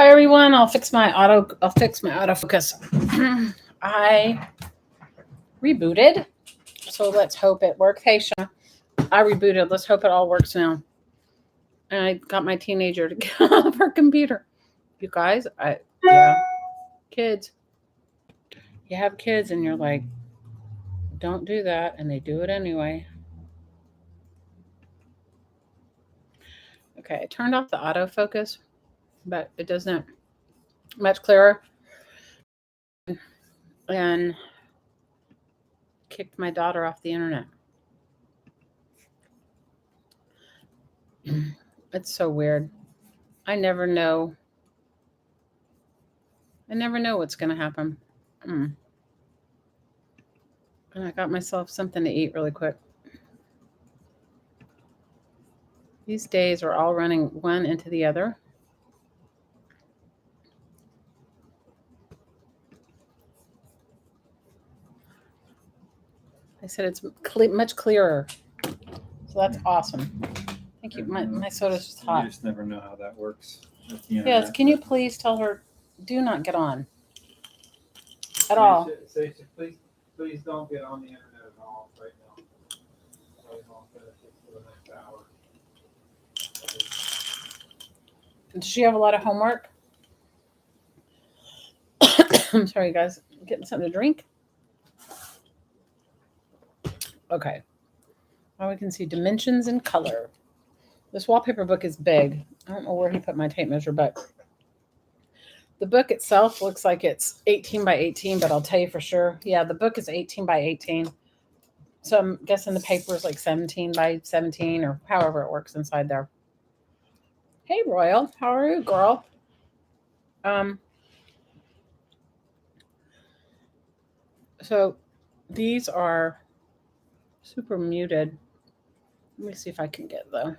Hi everyone, I'll fix my autofocus. I rebooted. So let's hope it works. Hey Sean, I rebooted. Let's hope it all works now. And I got my teenager to get off her computer. You guys, yeah, kids. You have kids and you're like, don't do that, and they do it anyway. Okay, I turned off the autofocus, but it doesn't much clearer. And kicked my daughter off the internet. It's so weird. I never know. I never know what's going to happen. And I got myself something to eat really quick. These days are all running one into the other. I said it's much clearer. So that's awesome. Thank you. My soda's just hot. You just never know how that works. Yes, can you please tell her, do not get on at all. Please don't get on the internet at all right now. Probably won't finish it for the next hour. Does she have a lot of homework? I'm sorry, guys. Getting something to drink? Okay. Now we can see dimensions and color. This wallpaper book is big. I don't know where he put my tape measure, but the book itself looks like it's 18 by 18, but I'll tell you for sure. Yeah, the book is 18 by 18. So I'm guessing the paper is like 17 by 17 or however it works inside there. Hey, Royal. How are you, girl? So these are super muted. Let me see if I can get though.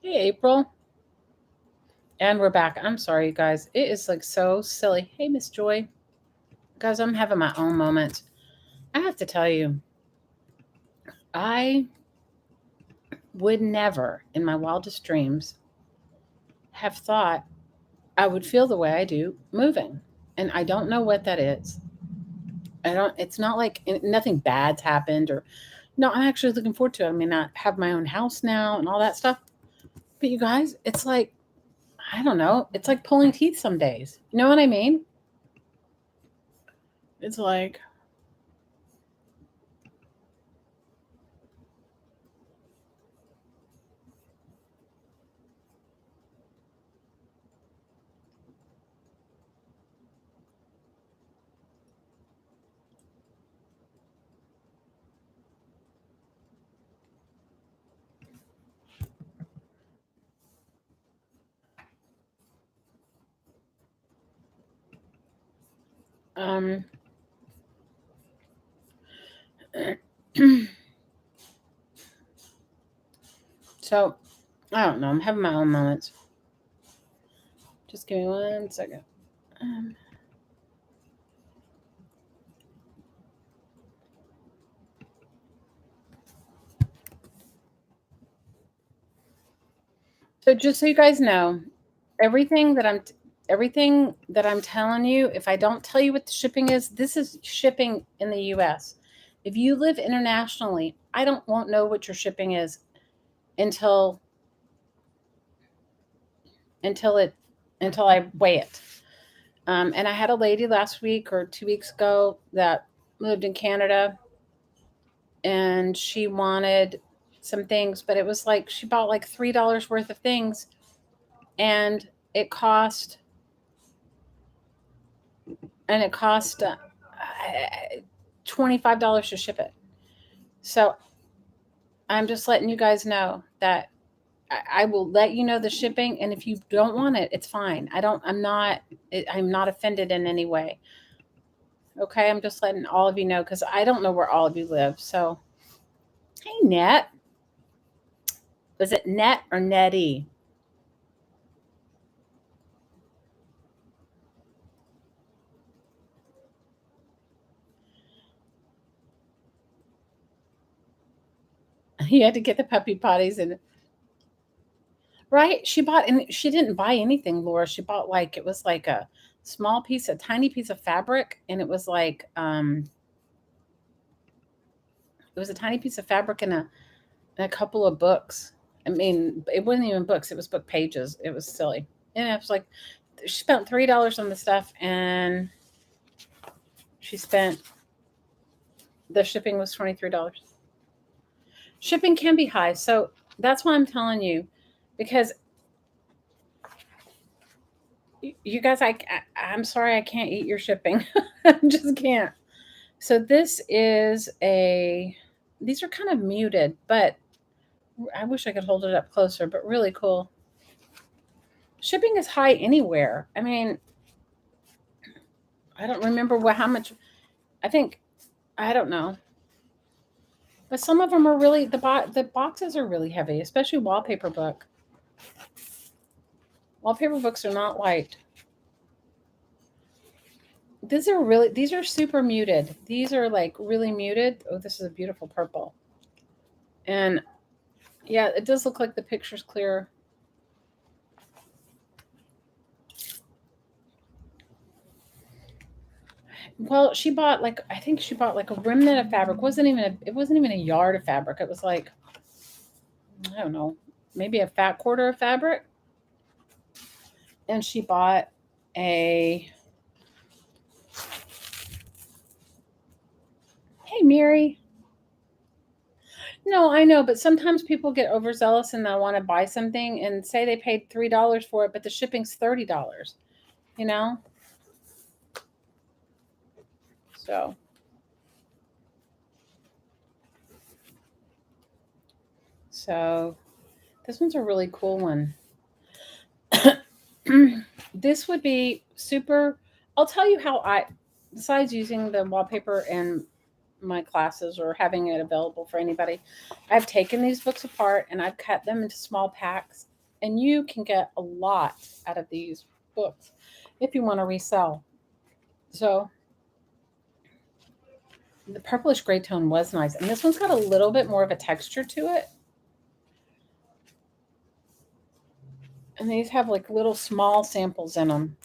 Hey, April. And we're back. I'm sorry, you guys. It is like so silly. Hey, Miss Joy. Guys, I'm having my own moment. I have to tell you, I would never in my wildest dreams have thought I would feel the way I do moving. And I don't know what that is. It's not like nothing bad's happened or no, I'm actually looking forward to it. I mean, I have my own house now and all that stuff. But you guys, it's like, I don't know. It's like pulling teeth some days. You know what I mean? It's like, um, so I don't know. I'm having my own moments. Just give me 1 second. So just so you guys know, everything that I'm telling you, if I don't tell you what the shipping is, this is shipping in the US. If you live internationally, won't know what your shipping is until I weigh it. And I had a lady last week or 2 weeks ago that lived in Canada, and she wanted some things, but it was like she bought like $3 worth of things, and it cost $25 to ship it. So I'm just letting you guys know that I will let you know the shipping, and if you don't want it, it's fine. I'm not offended in any way. Okay, I'm just letting all of you know because I don't know where all of you live. So, hey, Net. Was it Net or Nettie? You had to get the puppy potties and Right? She bought, and she didn't buy anything, Laura. She bought like, it was like a tiny piece of fabric, and it was a tiny piece of fabric and a couple of books. I mean, it wasn't even books; it was book pages. It was silly, and it was like she spent $3 on the stuff, and she spent the shipping was $23. Shipping can be high, so that's why I'm telling you, because you guys, I'm sorry, I can't eat your shipping. I just can't. So these are kind of muted, but I wish I could hold it up closer, but really cool. Shipping is high anywhere. I mean, I don't remember how much. I think, I don't know, but some of them are really, the boxes are really heavy, especially wallpaper book. Wallpaper books are not light. These are super muted. These are like really muted. Oh, this is a beautiful purple. And yeah, it does look like the picture's clearer. Well, I think she bought like a remnant of fabric. It wasn't even a yard of fabric. It was like, I don't know, maybe a fat quarter of fabric. And she bought a Hey Mary. No, I know, but sometimes people get overzealous and they want to buy something and say they paid $3 for it, but the shipping's $30, you know? So so this one's a really cool one. This would be super. I'll tell you how besides using the wallpaper in my classes or having it available for anybody, I've taken these books apart and I've cut them into small packs, and you can get a lot out of these books if you want to resell. So the purplish gray tone was nice, and this one's got a little bit more of a texture to it. And these have like little small samples in them.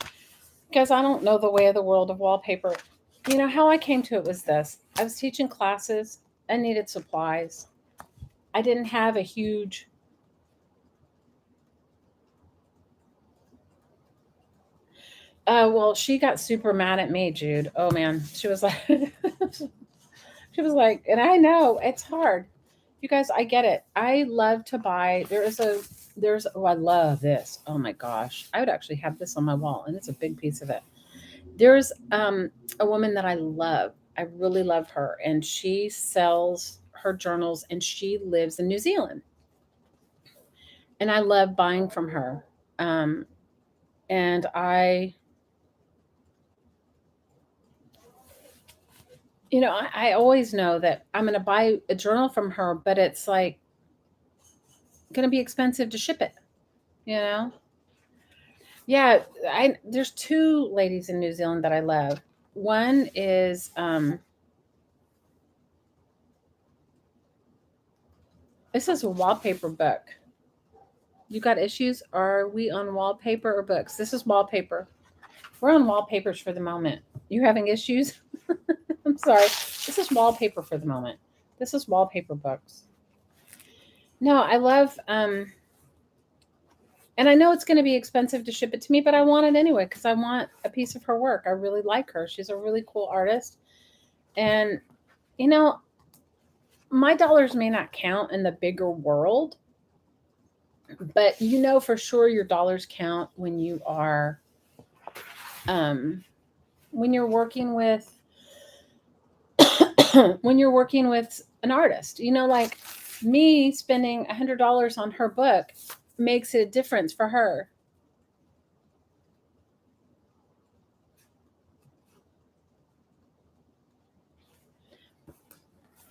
Because I don't know the way of the world of wallpaper. You know, how I came to it was this: I was teaching classes, I needed supplies. I didn't have a huge. Well, she got super mad at me, Jude. Oh man, she was like, she was like, and I know it's hard. You guys, I get it. I love to buy. Oh, I love this. Oh my gosh, I would actually have this on my wall, and it's a big piece of it. There's a woman that I love. I really love her, and she sells her journals, and she lives in New Zealand. And I love buying from her. Um, and I always know that I'm going to buy a journal from her, but it's like going to be expensive to ship it, you know? Yeah, there's two ladies in New Zealand that I love. One is this is a wallpaper book. You got issues? Are we on wallpaper or books? This is wallpaper. We're on wallpapers for the moment. You having issues? I'm sorry. This is wallpaper for the moment. This is wallpaper books. No, I love and I know it's going to be expensive to ship it to me, but I want it anyway because I want a piece of her work. I really like her. She's a really cool artist. And you know, my dollars may not count in the bigger world, but you know for sure your dollars count um when you're working with when you're working with an artist. You know, like me spending $100 on her book makes a difference for her.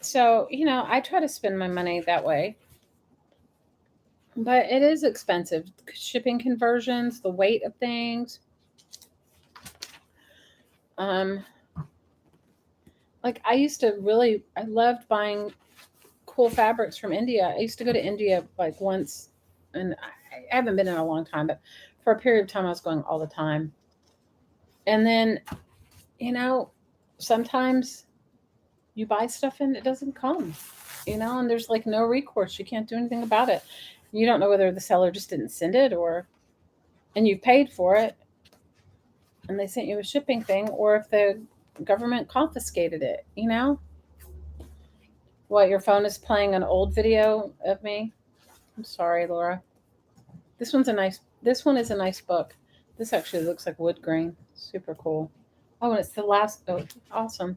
So, I try to spend my money that way. But it is expensive. Shipping conversions, the weight of things. Um, like I loved buying cool fabrics from India. I used to go to India like once and I haven't been in a long time, but for a period of time I was going all the time. And then, sometimes you buy stuff and it doesn't come, and there's like no recourse. You can't do anything about it. You don't know whether the seller just didn't send it and you paid for it and they sent you a shipping thing, or if the government confiscated it. What, your phone is playing an old video of me? I'm sorry, Laura. This one is a nice book. This actually looks like wood grain. Super cool. Oh, and it's the last. Oh, awesome.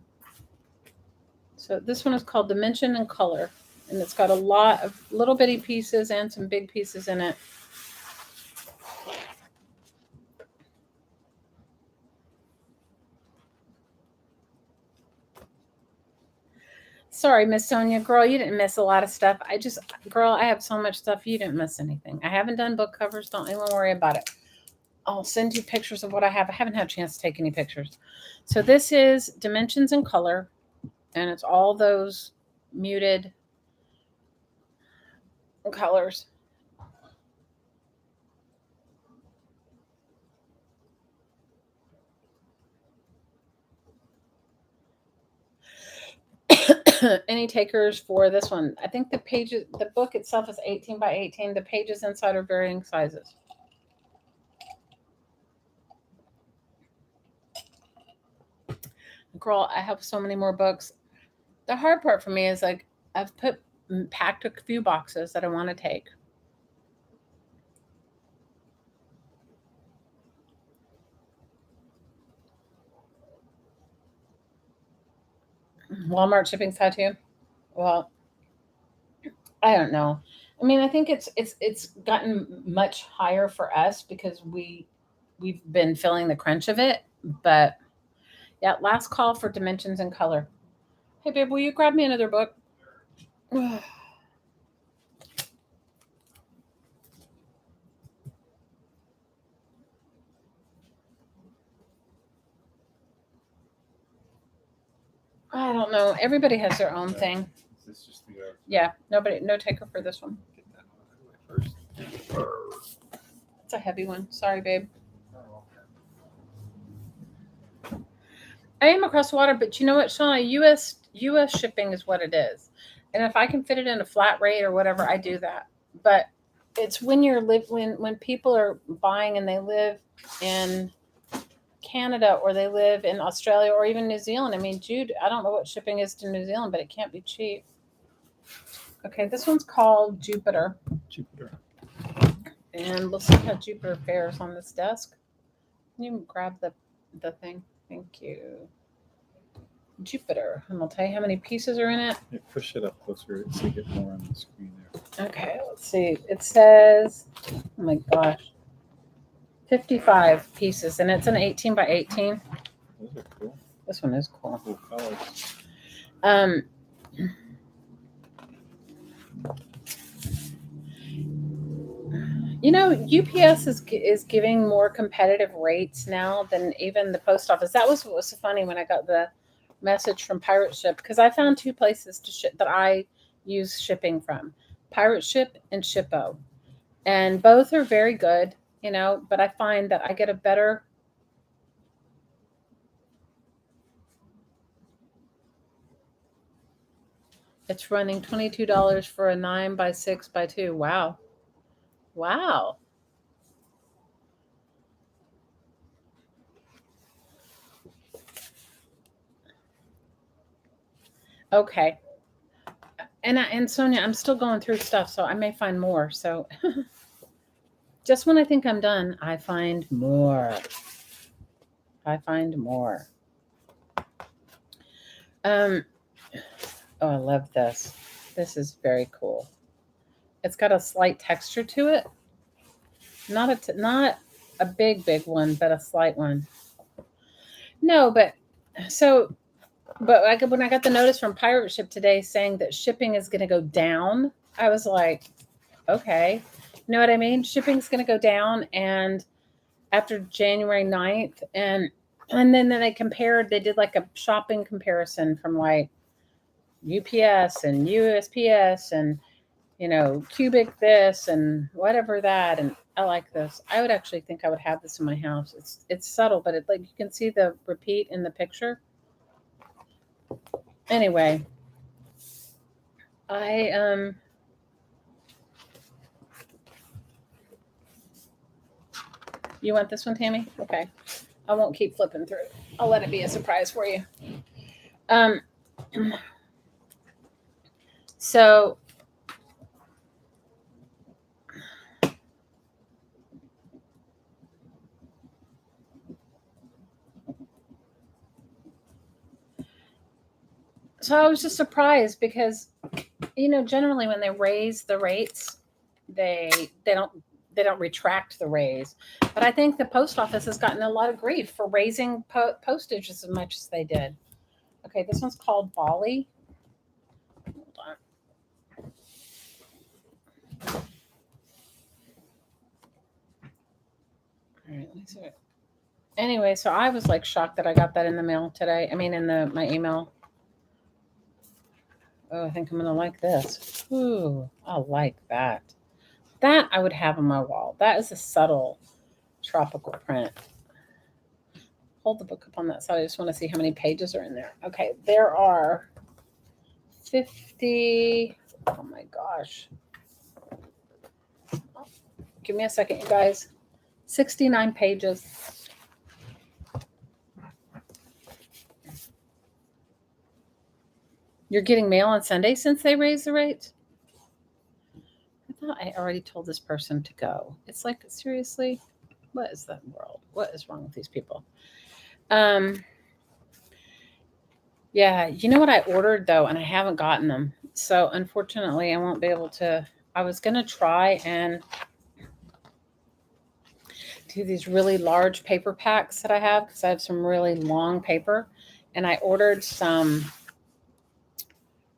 So this one is called Dimension and Color, and it's got a lot of little bitty pieces and some big pieces in it. Sorry, Miss Sonia. Girl, you didn't miss a lot of stuff. I have so much stuff. You didn't miss anything. I haven't done book covers. Don't even worry about it. I'll send you pictures of what I have. I haven't had a chance to take any pictures. So this is Dimensions and Color, and it's all those muted colors. Any takers for this one? I think the book itself is 18 by 18. The pages inside are varying sizes. Girl, I have so many more books. The hard part for me is like I've packed a few boxes that I want to take. Walmart shipping's high too. Well, I don't know. I mean, I think it's gotten much higher for us because we've been feeling the crunch of it. But yeah, last call for Dimensions and Color. Hey babe, will you grab me another book? I don't know. Everybody has their own thing. Is this just the Yeah, no taker for this one. get that out of the way first? It's a heavy one. Sorry, babe. Oh, I am across the water, but you know what, Shauna? US shipping is what it is, and if I can fit it in a flat rate or whatever, I do that. But it's when when people are buying and they live in Canada or they live in Australia or even New Zealand. I mean, Jude, I don't know what shipping is to New Zealand, but it can't be cheap. Okay, this one's called Jupiter. Jupiter. And let's see how Jupiter fares on this desk. Can you grab the thing? Thank you. Jupiter. And I'll tell you how many pieces are in it. Yeah, push it up closer so you get more on the screen there. Okay, let's see. It says, oh my gosh, 55 pieces, and it's an 18 by 18. Those are cool. This one is cool. Cool colors. UPS is giving more competitive rates now than even the post office. That was what was so funny when I got the message from Pirate Ship, because I found two places to ship that I use shipping from: Pirate Ship and Shippo, and both are very good. But I find that I get a better. It's running $22 for a 9 by 6 by 2. Wow. Wow. Okay. And Sonia, I'm still going through stuff, so I may find more. So just when I think I'm done, I find more. Oh, I love this. This is very cool. It's got a slight texture to it. Not a big one, but a slight one. No, but when I got the notice from Pirate Ship today saying that shipping is going to go down, I was like, okay. You know what I mean? Shipping's going to go down, and after January 9th, and then they did like a shopping comparison from like UPS and USPS, and cubic this and whatever that, and I like this. I would actually think I would have this in my house. It's subtle, but you can see the repeat in the picture. Anyway, I you want this one, Tammy? Okay. I won't keep flipping through. I'll let it be a surprise for you. So I was just surprised because, generally when they raise the rates, they don't retract the raise. But I think the post office has gotten a lot of grief for raising postage as much as they did. Okay, this one's called Bali. Hold on. All right, let me see it. Anyway, so I was shocked that I got that in the mail today. I mean, in my email. Oh, I think I'm gonna like this. Ooh, I like that. That I would have on my wall. That is a subtle tropical print. Hold the book up on that side. I just want to see how many pages are in there. Okay, there are 50. Oh my gosh. Give me a second, you guys. 69 pages. You're getting mail on Sunday since they raised the rates? I thought I already told this person to go. It's seriously, what is that world? What is wrong with these people? Yeah, you know what I ordered though, and I haven't gotten them. So unfortunately, I won't be able to. I was gonna try and do these really large paper packs that I have because I have some really long paper, and I ordered some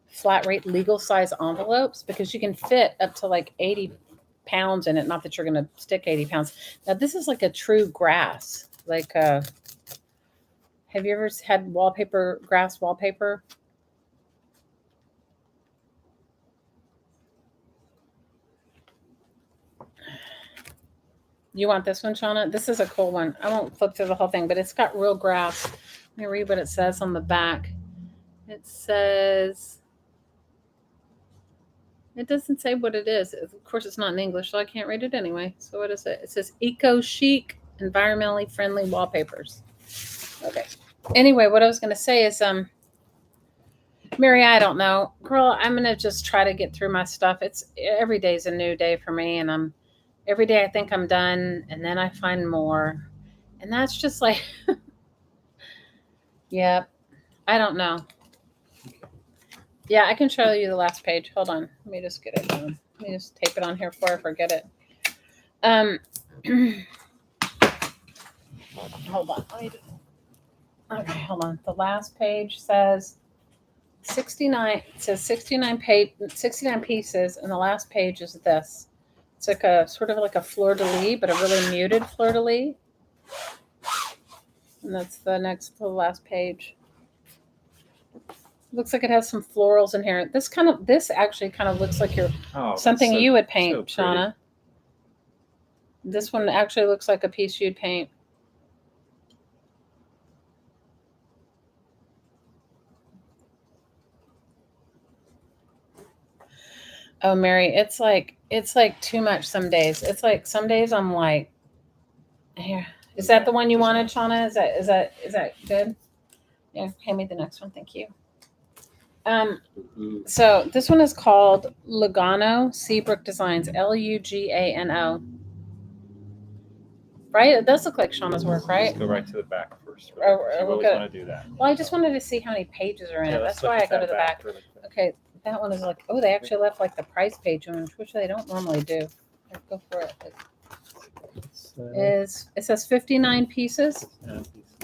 flat rate legal size envelopes because you can fit up to 80 pounds in it. Not that you're going to stick 80 pounds. Now this is a true grass. Have you ever had grass wallpaper? You want this one, Shauna? This is a cool one. I won't flip through the whole thing, but it's got real grass. Let me read what it says on the back. It says, it doesn't say what it is. Of course, it's not in English, so I can't read it anyway. So what is it? It says eco-chic, environmentally friendly wallpapers. Okay. Anyway, what I was going to say is, Mary, I don't know. Girl, I'm going to just try to get through my stuff. Every day's a new day for me, and every day I think I'm done, and then I find more. And that's just yeah, I don't know. Yeah, I can show you the last page. Hold on. Let me just get it done. Let me just tape it on here before I forget it. Hold on. Okay, hold on. The last page says 69. It says 69 pieces, and the last page is this. It's a sort of like a fleur de lis, but a really muted fleur de lis. And that's the last page. Looks like it has some florals in here. This actually kind of looks like something you would paint, so Shauna. This one actually looks like a piece you'd paint. Oh, Mary, it's like too much some days. It's some days I'm here. Is that the one you wanted, Shauna? Is that good? Yeah, hand me the next one. Thank you. So this one is called Lugano Seabrook Designs, Lugano. Right? It does look like Shauna's work, right? Let's go right to the back first. You always want to do that. Well, I just wanted to see how many pages are in it. That's why I go to the back. Really okay, that one is they actually left the price page on, which they don't normally do. Go for it. It says 59 pieces.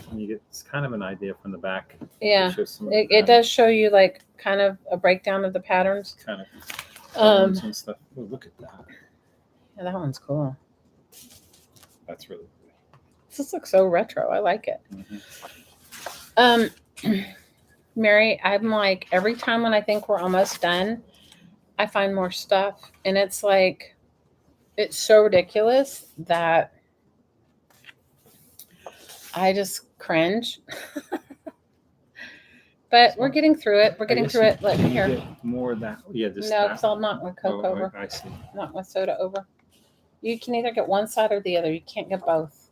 And you get kind of an idea from the back. Yeah, it does show you kind of a breakdown of the patterns. Kind of some stuff. Oh, look at that. Yeah, that one's cool. That's really cool. This looks so retro. I like it. Mm-hmm. Mary, I'm every time when I think we're almost done, I find more stuff, and it's like, it's so ridiculous that I just cringe. But we're getting through it. We're getting through it. Look Can you here. get more of that? Yeah, just No, that. because I'll knock my Coke Oh, over, I see. knock my soda over. You can either get one side or the other. You can't get both.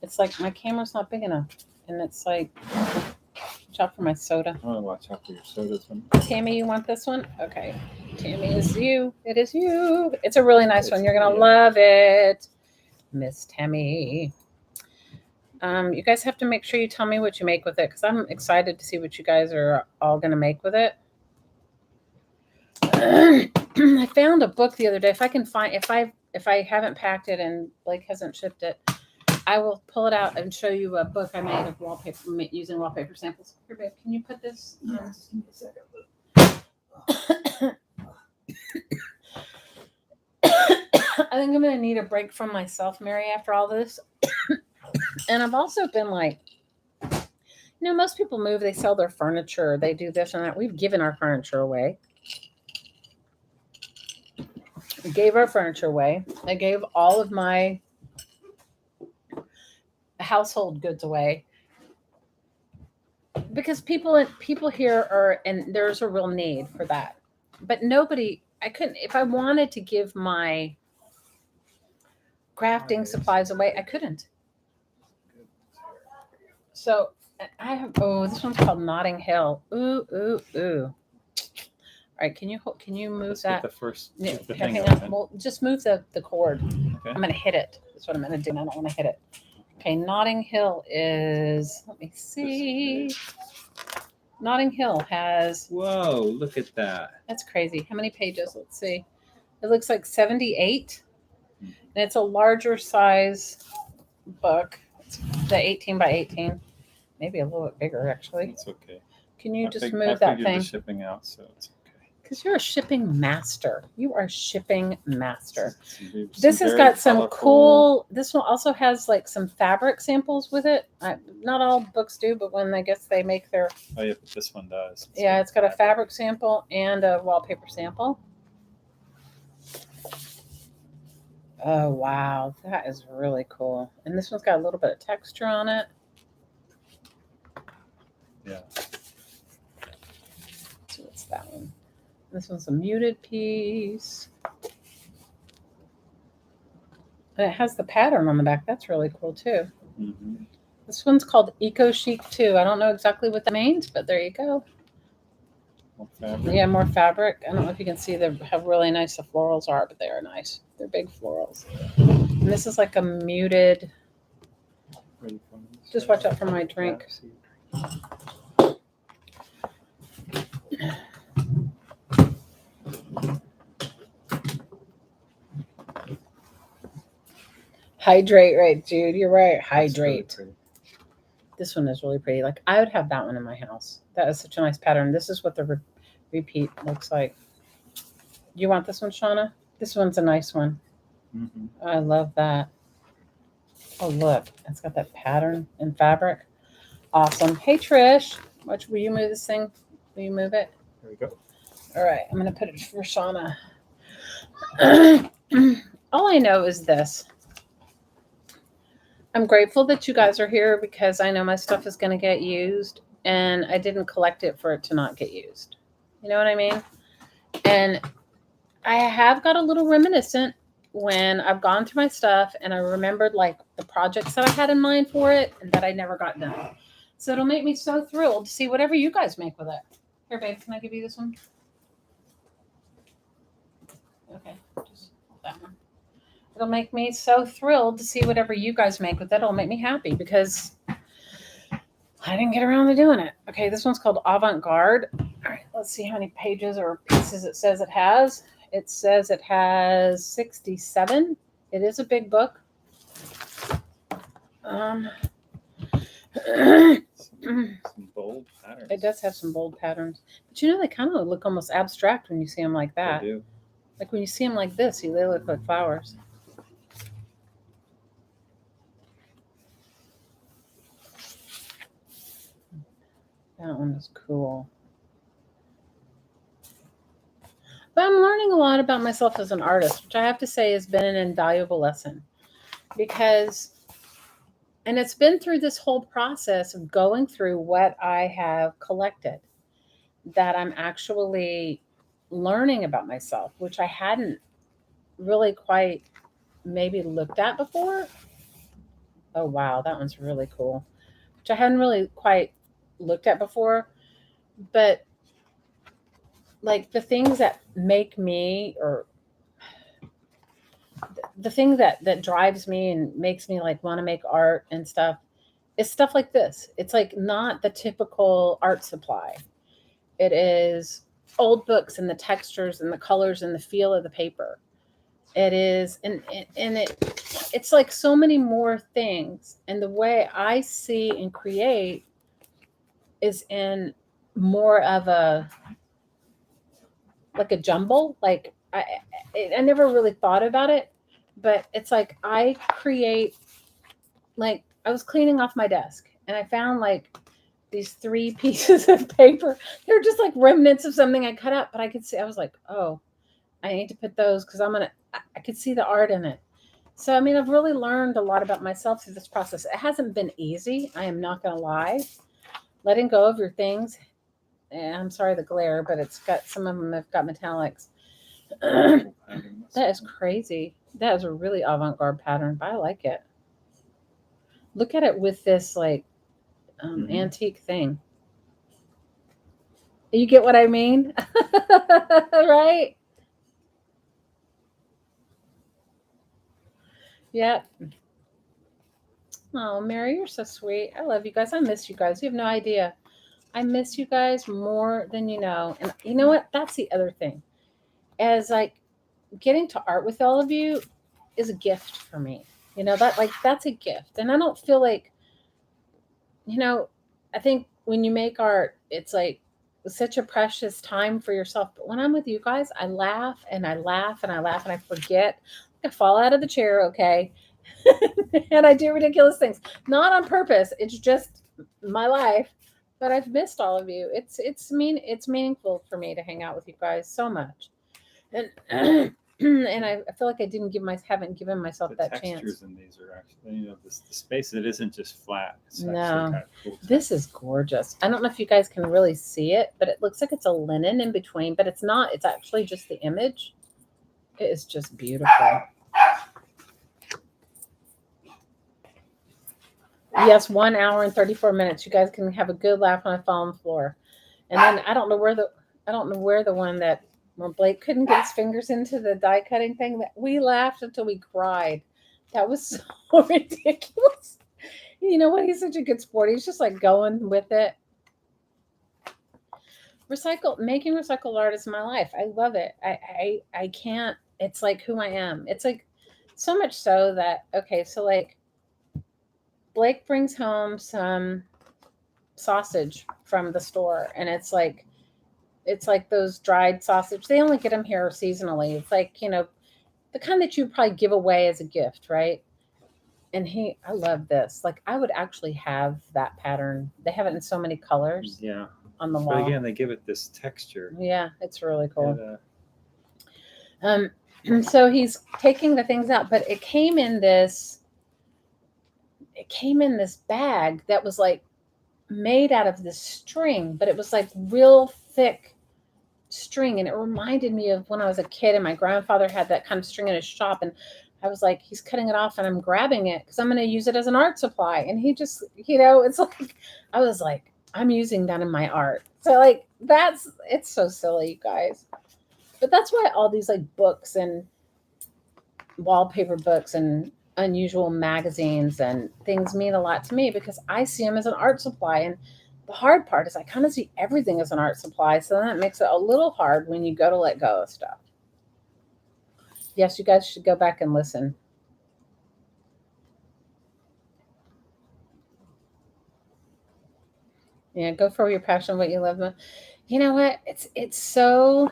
It's like my camera's not big enough, and it's like, watch out for my soda. I want to watch out for your sodas. Tammy, you want this one? Okay. Tammy is you. It is you. It's a really nice one. You're gonna Yeah. love it, Miss Tammy. You guys have to make sure you tell me what you make with it, because I'm excited to see what you guys are all gonna make with it. I found a book the other day. If I can find, if I haven't packed it and Blake hasn't shipped it, I will pull it out and show you a book I made of wallpaper using wallpaper samples. Here, babe, can you put this? Yes, give me a second. I think I'm gonna need a break from myself, Mary, after all this. And I've also been like, most people move, they sell their furniture, they do this and that. We've given our furniture away. We gave our furniture away. I gave all of my household goods away because people here are, and there's a real need for that. But nobody, I couldn't, if I wanted to give my crafting supplies away, I couldn't. So I have, this one's called Notting Hill. Ooh, ooh, ooh. All right, can you move Let's that? get the first. Yeah, the here, thing hang on. open. Well, just move the cord. Okay. I'm gonna hit it. That's what I'm gonna do. I don't want to hit it. Okay, Notting Hill is. Let me see. Notting Hill has. Whoa! Look at that. That's crazy. How many pages? Let's see. It looks like 78, and it's a larger size book. It's the 18 by 18, maybe a little bit bigger actually. It's okay. Can you just I move that figured thing? the shipping out, so it's okay. Because you're a shipping master. You are a shipping master. Some This has very got some colorful- cool. This one also has like some fabric samples with it. Not all books do, but when I guess they make their. Oh yeah, but this one does. Yeah, it's got a fabric sample and a wallpaper sample. Oh wow, that is really cool. And this one's got a little bit of texture on it. Yeah. So what's that one? This one's a muted piece. And it has the pattern on the back. That's really cool too. Mm-hmm. This one's called Eco Chic 2. I don't know exactly what that means, but there you go. More fabric. Yeah, more fabric. I don't know if you can see how really nice the florals are, but they are nice. They're big florals. And this is like a muted. Ready for me? Just watch out for my drink. Hydrate, right, Jude? You're right. Hydrate. Really This one is really pretty. Like, I would have that one in my house. That is such a nice pattern. This is what the repeat looks like. You want this one, Shauna? This one's a nice one. mm-hmm. I love that. Oh, look. It's got that pattern and fabric. Awesome. Hey, Trish. Will you move this thing? Will you move it? There we go. All right. I'm going to put it for Shauna. All I know is this. I'm grateful that you guys are here because I know my stuff is going to get used, and I didn't collect it for it to not get used. You know what I mean? And I have got a little reminiscent when I've gone through my stuff and I remembered like the projects that I had in mind for it and that I never got done. So it'll make me so thrilled to see whatever you guys make with it. Here, babe, can I give you this one? Okay, just that one. It'll make me so thrilled to see whatever you guys make with it. It'll make me happy because I didn't get around to doing it. Okay, this one's called Avant-Garde. All right, let's see how many pages or pieces it says it has. It says it has 67. It is a big book. Some bold patterns. It does have some bold patterns. But they kind of look almost abstract when you see them like that. They do. Like when you see them like this, they look like flowers. That one is cool. But I'm learning a lot about myself as an artist, which I have to say has been an invaluable lesson because, and it's been through this whole process of going through what I have collected that I'm actually learning about myself, which I hadn't really quite maybe looked at before. Oh, wow, that one's really cool, which I hadn't really quite looked at before. But like the things that make me, or the thing that drives me and makes me like want to make art and stuff, is stuff like this. It's like not the typical art supply. It is old books and the textures and the colors and the feel of the paper. It is, and it's like so many more things. And the way I see and create is in more of a like a jumble. Like I never really thought about it, but it's like I create. Like I was cleaning off my desk and I found like these 3 pieces of paper. They're just like remnants of something I cut up, but I could see. I was like, oh, I need to put those because I could see the art in it. So, I mean, I've really learned a lot about myself through this process. It hasn't been easy. I am not going to lie. Letting go of your things. And I'm sorry, the glare, but it's got, some of them have got metallics. That is crazy. That is a really avant-garde pattern, but I like it. Look at it with this like antique thing. You get what I mean? Right? Yeah. Oh, Mary, you're so sweet. I love you guys. I miss you guys. You have no idea. I miss you guys more than you know. And you know what? That's the other thing. As like getting to art with all of you is a gift for me. You know, that like that's a gift. And I don't feel like, you know, I think when you make art, it's like such a precious time for yourself. But when I'm with you guys, I laugh and I laugh and I laugh and I forget. I fall out of the chair, okay? And I do ridiculous things. Not on purpose. It's just my life. But I've missed all of you. It's meaningful for me to hang out with you guys so much. And and I feel like I haven't given myself The that textures chance. in these are actually, the space. It isn't just flat. It's No. actually got cool This is gorgeous. I don't know if you guys can really see it, but it looks like it's a linen in between, but it's not. It's actually just the image. It is just beautiful. Yes, 1 hour and 34 minutes. You guys can have a good laugh when I fall on the floor. And then I don't know where the one that where Blake couldn't get his fingers into the die cutting thing, that we laughed until we cried. That was so ridiculous. You know what? He's such a good sport. He's just like going with it. Making recycled art is my life. I love it. I can't. It's like who I am. It's like so much so that okay, so like Blake brings home some sausage from the store, and it's like those dried sausage. They only get them here seasonally. It's like, the kind that you probably give away as a gift, right? And I love this. Like I would actually have that pattern. They have it in so many colors Yeah. on the But wall. again, they give it this texture. Yeah, it's really cool. And, So he's taking the things out, but it came in this bag that was like made out of this string, but it was like real thick string, and it reminded me of when I was a kid and my grandfather had that kind of string in his shop, and I was like, he's cutting it off and I'm grabbing it because I'm going to use it as an art supply. And he just, it's like, I was like, I'm using that in my art. So like, it's so silly, you guys. But that's why all these like books and wallpaper books and unusual magazines and things mean a lot to me, because I see them as an art supply. And the hard part is I kind of see everything as an art supply. So that makes it a little hard when you go to let go of stuff. Yes, you guys should go back and listen. Yeah, go for your passion, what you love. You know what? It's so.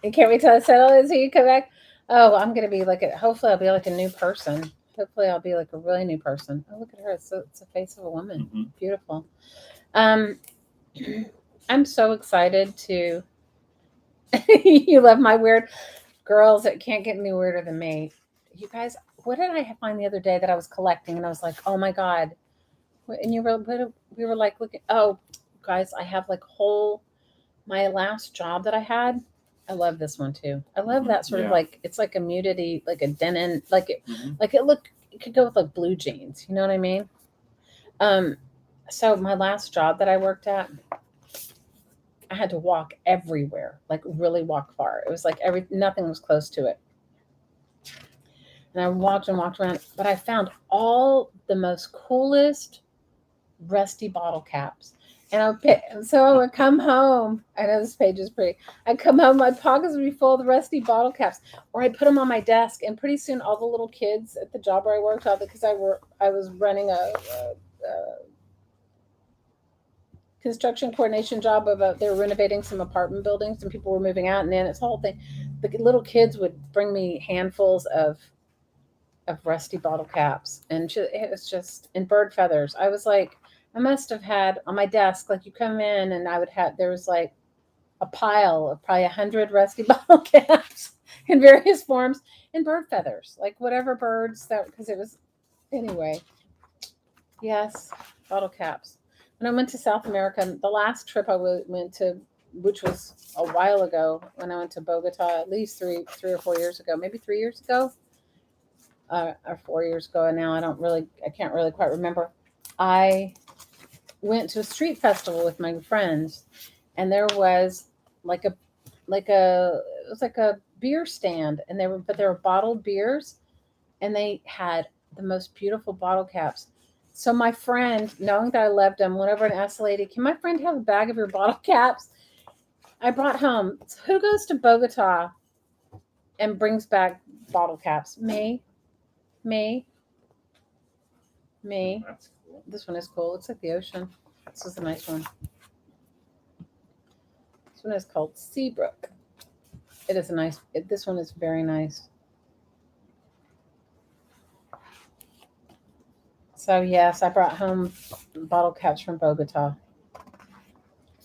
I can't wait till I settle it so you come back. Oh, I'm gonna be like hopefully I'll be like a new person. Hopefully I'll be like a really new person. Oh, look at her. It's the face of a woman. Mm-hmm. Beautiful. I'm so excited to You love my weird girls. It can't get any weirder than me. You guys, what did I find the other day that I was collecting? And I was like, oh my God. And we were like, looking, oh, guys, I have like my last job that I had. I love this one too. I love that sort of Yeah. like, it's like a mutedy, like a denim, Mhm. like it could go with like blue jeans. You know what I mean? So my last job that I worked at, I had to walk everywhere, like really walk far. It was like nothing was close to it. And I walked and walked around, but I found all the most coolest rusty bottle caps. And so I would come home. I know this page is pretty. I'd come home, my pockets would be full of the rusty bottle caps, or I'd put them on my desk. And pretty soon, all the little kids at the job where I worked, because I was running a construction coordination job they were renovating some apartment buildings, and people were moving out, and then it's the whole thing. The little kids would bring me handfuls of rusty bottle caps, and it was just in bird feathers. I was like, I must have had on my desk, like you come in and there was like a pile of probably 100 rusty bottle caps in various forms in bird feathers, like whatever birds that, because it was, anyway. Yes, bottle caps. When I went to South America, the last trip I went to, which was a while ago, when I went to Bogota, at least three or 4 years ago, maybe 3 years ago, or 4 years ago. And now I can't really quite remember. I went to a street festival with my friends, and there was like a it was like a beer stand, and there were bottled beers, and they had the most beautiful bottle caps. So my friend, knowing that I loved them, went over and asked the lady, "Can my friend have a bag of your bottle caps?" I brought home. Who goes to Bogota and brings back bottle caps? Me. That's cool. This one is cool. Looks like the ocean. This is a nice one. This one is called Seabrook. It is a nice. This one is very nice. So yes, I brought home bottle caps from Bogota.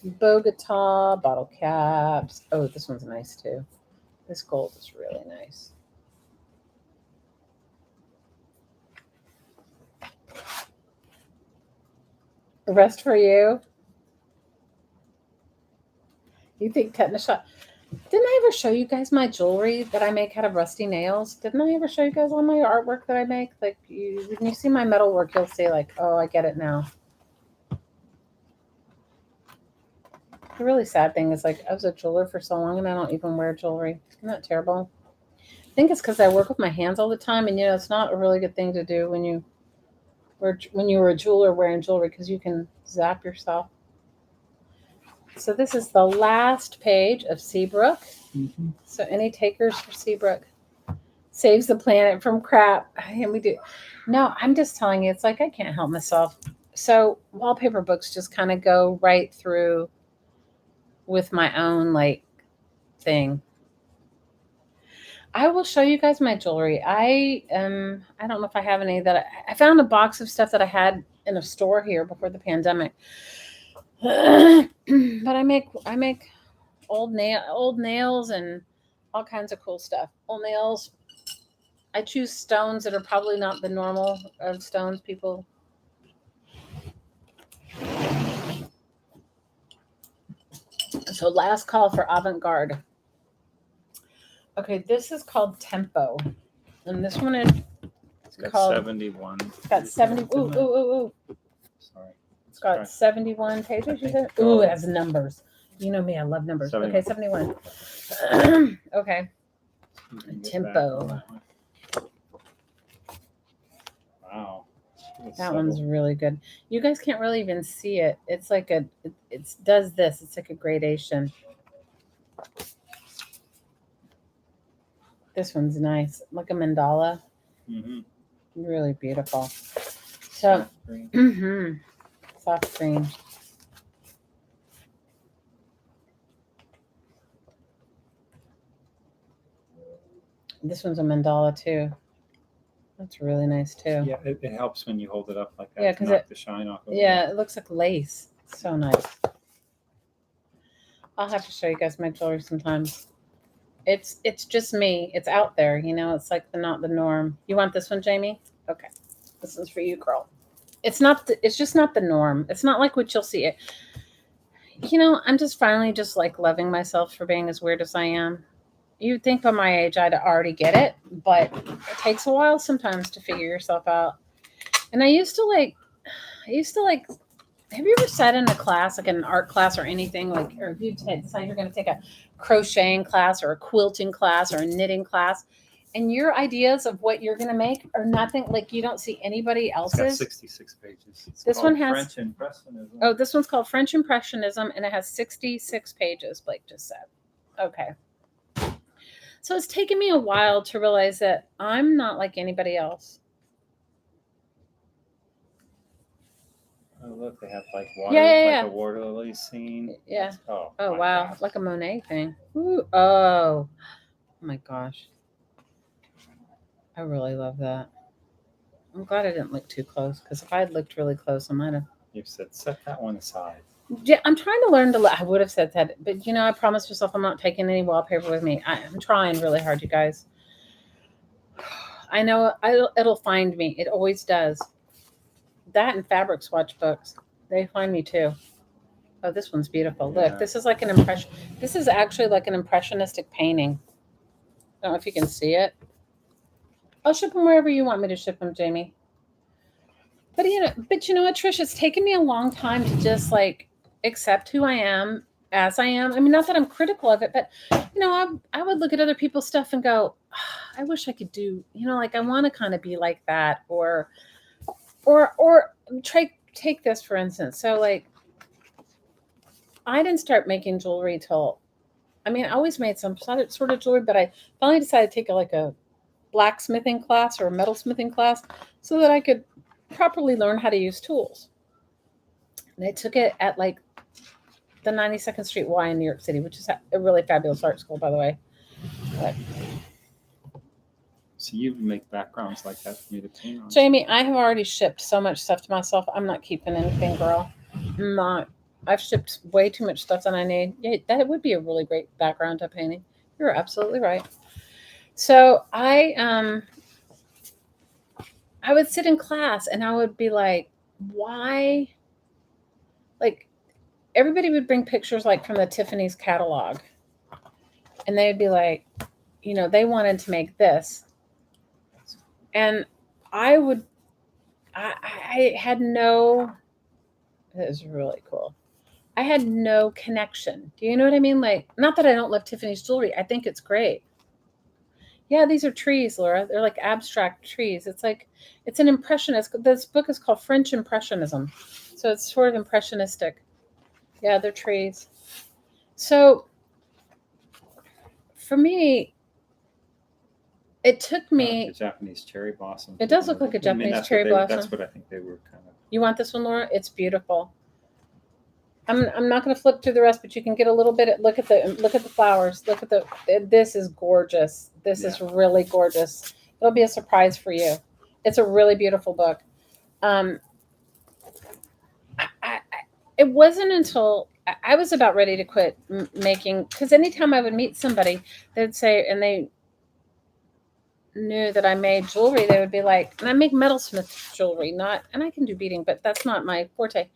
Bogota bottle caps. Oh, this one's nice too. This gold is really nice. The rest for you. You think cutting a shot? Didn't I ever show you guys my jewelry that I make out of rusty nails? Didn't I ever show you guys all my artwork that I make? Like when you see my metal work, you'll see like, oh, I get it now. The really sad thing is like I was a jeweler for so long and I don't even wear jewelry. Isn't that terrible? I think it's because I work with my hands all the time, and it's not a really good thing to do when you were a jeweler wearing jewelry, because you can zap yourself. So this is the last page of Seabrook. Mm-hmm. So any takers for Seabrook? Saves the planet from crap. And we do. No, I'm just telling you, it's like I can't help myself. So wallpaper books just kind of go right through with my own like thing. I will show you guys my jewelry. I don't know if I have any that I found a box of stuff that I had in a store here before the pandemic. But I make old nails and all kinds of cool stuff. Old nails. I choose stones that are probably not the normal of stones people. So last call for avant-garde. Okay, this is called Tempo. And this one is It's got called 71. It's got 70. Ooh. Sorry. It's got 71 pages, you said? Ooh, it has numbers. You know me, I love numbers. 71. Okay, 71. Okay. Tempo. Wow. That one's really good. You guys can't really even see it. It's like it does this. It's like a gradation. This one's nice. Like a mandala. Mm-hmm. Really beautiful. So, soft green. This one's a mandala too. That's really nice too. Yeah, it helps when you hold it up like that. Yeah, to 'cause knock the shine off. Of Yeah, it looks like lace. So nice. I'll have to show you guys my jewelry sometimes. It's just me. It's out there, you know. It's like not the norm. You want this one, Jamie? Okay, this one's for you, girl. It's not. It's just not the norm. It's not like what you'll see. You know, I'm just finally just like loving myself for being as weird as I am. You'd think by my age I'd already get it, but it takes a while sometimes to figure yourself out. And I used to like. Have you ever sat in a class, like an art class or anything, like, or if you decide you're going to take a crocheting class or a quilting class or a knitting class, and your ideas of what you're going to make are nothing, like you don't see anybody It's got else's. 66 pages. It's This called one has- French Impressionism. Oh, this one's called French Impressionism, and it has 66 pages, Blake just said. Okay. So it's taken me a while to realize that I'm not like anybody else. Oh, look, they have like water, Yeah. like a water lily scene. Yeah. Oh, Oh, my wow. gosh. Like a Monet thing. Ooh, oh my gosh. I really love that. I'm glad I didn't look too close, because if I had looked really close, I might have. You said set that one aside. Yeah, I'm trying to learn to. I would have said that, but you know, I promised myself I'm not taking any wallpaper with me. I'm trying really hard, you guys. I know it'll find me. It always does. That and fabric swatch books, they find me too. Oh, this one's beautiful. Yeah. Look, this is like an impression. This is actually like an impressionistic painting. I don't know if you can see it. I'll ship them wherever you want me to ship them, Jamie. But you know what, Trish? It's taken me a long time to just like accept who I am as I am. I mean, not that I'm critical of it, but you know, I would look at other people's stuff and go, oh, I wish I could do. You know, like I want to kind of be like that, or take this for instance. So like, I didn't start making jewelry till. I mean, I always made some sort of jewelry, but I finally decided to take a blacksmithing class or a metalsmithing class so that I could properly learn how to use tools. And I took it at like the 92nd Street Y in New York City, which is a really fabulous art school, by the way. But, So you make backgrounds like that for me to paint on. Jamie, I have already shipped so much stuff to myself. I'm not keeping anything, girl. I'm not. I've shipped way too much stuff than I need. Yeah, that would be a really great background to painting. You're absolutely right. So I would sit in class and I would be like, why? Like everybody would bring pictures like from the Tiffany's catalog. And they would be like, you know, they wanted to make this. And I had no, it was really cool. I had no connection. Do you know what I mean? Like, not that I don't love Tiffany's jewelry. I think it's great. Yeah, these are trees, Laura. They're like abstract trees. It's like, it's an impressionist. This book is called French Impressionism. So it's sort of impressionistic. Yeah, they're trees. So for me, it took me. The Japanese cherry blossom. It does look like a Japanese cherry blossom. That's what I think they were kind of. You want this one, Laura? It's beautiful. I'm not going to flip through the rest, but you can get a little bit. Look at the flowers. Look at this is gorgeous. This is really gorgeous. It'll be a surprise for you. It's a really beautiful book. It wasn't until I was about ready to quit making, because anytime I would meet somebody, they'd say, and they knew that I made jewelry, they would be like, and I make metalsmith jewelry, and I can do beading, but that's not my forte.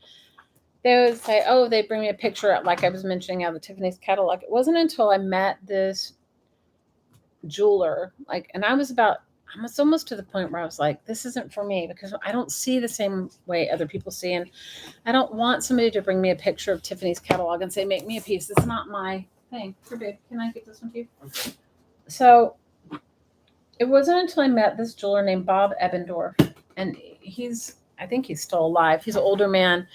They would say, oh, they bring me a picture, like I was mentioning out of the Tiffany's catalog. It wasn't until I met this jeweler, and I was almost to the point where I was like, this isn't for me, because I don't see the same way other people see. And I don't want somebody to bring me a picture of Tiffany's catalog and say, make me a piece. It's not my thing. Here, babe, can I get this one to you? Okay. So it wasn't until I met this jeweler named Bob Ebbendorf, and I think he's still alive. He's an older man.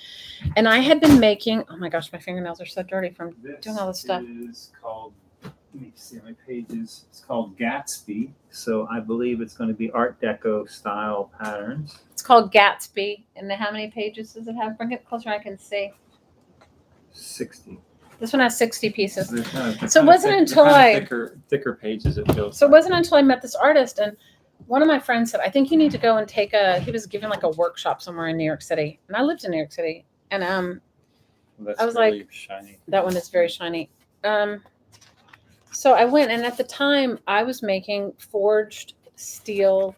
And I had been making, oh my gosh, my fingernails are so dirty from doing all this stuff. This is called, let me see how many pages. It's called Gatsby. So I believe it's going to be Art Deco style patterns. It's called Gatsby. And how many pages does it have? Bring it closer, I can see. 60. This one has 60 pieces. So So it wasn't until thicker pages it feels. So it wasn't until I met this artist, and one of my friends said, I think you need to go and he was giving like a workshop somewhere in New York City. And I lived in New York City. And That's I was really like, shiny. that one is very shiny. So I went, and at the time I was making forged steel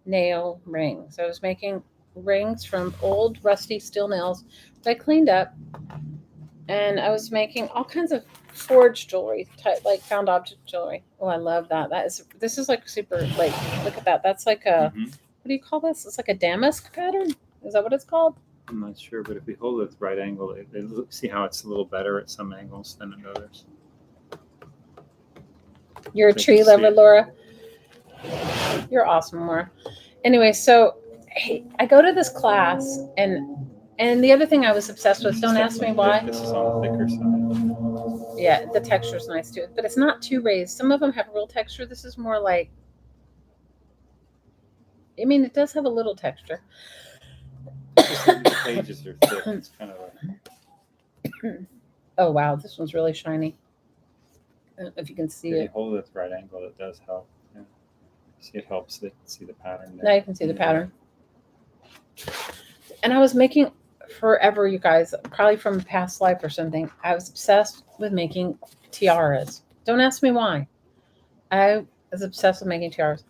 nail rings. I was making rings from old rusty steel nails that I cleaned up, and I was making all kinds of forged jewelry, type like found object jewelry. Oh, I love that. This is like super, like, look at that. That's like a Mhm. what do you call this? It's like a damask pattern. Is that what it's called? I'm not sure, but if we hold it at the right angle, see how it's a little better at some angles than at others. You're a They tree can see lover, it. Laura. You're awesome, Laura. Anyway, so I go to this class, and the other thing I was obsessed with. Don't ask me why. This is on the thicker side. Yeah, the texture's nice too, but it's not too raised. Some of them have real texture. This is more like, I mean, it does have a little texture. The pages are thick. It's kind of a, Oh wow, this one's really shiny. I don't know if you can see if you it. hold it at the right angle, it does help. Yeah. See, it helps. They can see the pattern Now there. you can see the pattern. And I was making forever, you guys, probably from a past life or something. I was obsessed with making tiaras. Don't ask me why. I was obsessed with making tiaras.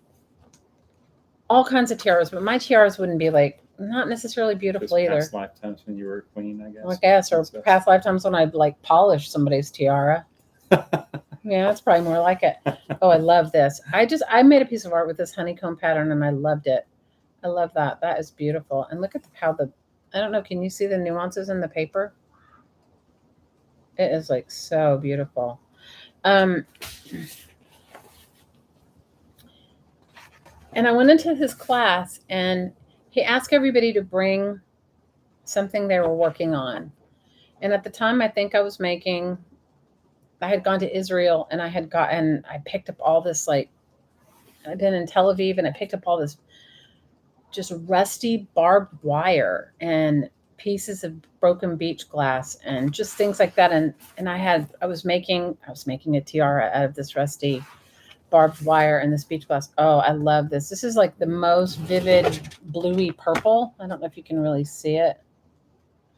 All kinds of tiaras, but my tiaras wouldn't be like, not necessarily beautiful Just either. past lifetimes when you were a queen, I guess. I guess, or Princess. past lifetimes when I'd like polish somebody's tiara. Yeah, that's probably more like it. Oh, I love this. I made a piece of art with this honeycomb pattern, and I loved it. I love that. That is beautiful. And look at how I don't know, can you see the nuances in the paper? It is like so beautiful. And I went into his class, and he asked everybody to bring something they were working on. And at the time, I think I had gone to Israel, and I picked up all this, like, I'd been in Tel Aviv, and I picked up all this just rusty barbed wire and pieces of broken beach glass and just things like that. And I was making a tiara out of this rusty barbed wire and this beach glass. Oh, I love this. This is like the most vivid bluey purple. I don't know if you can really see it.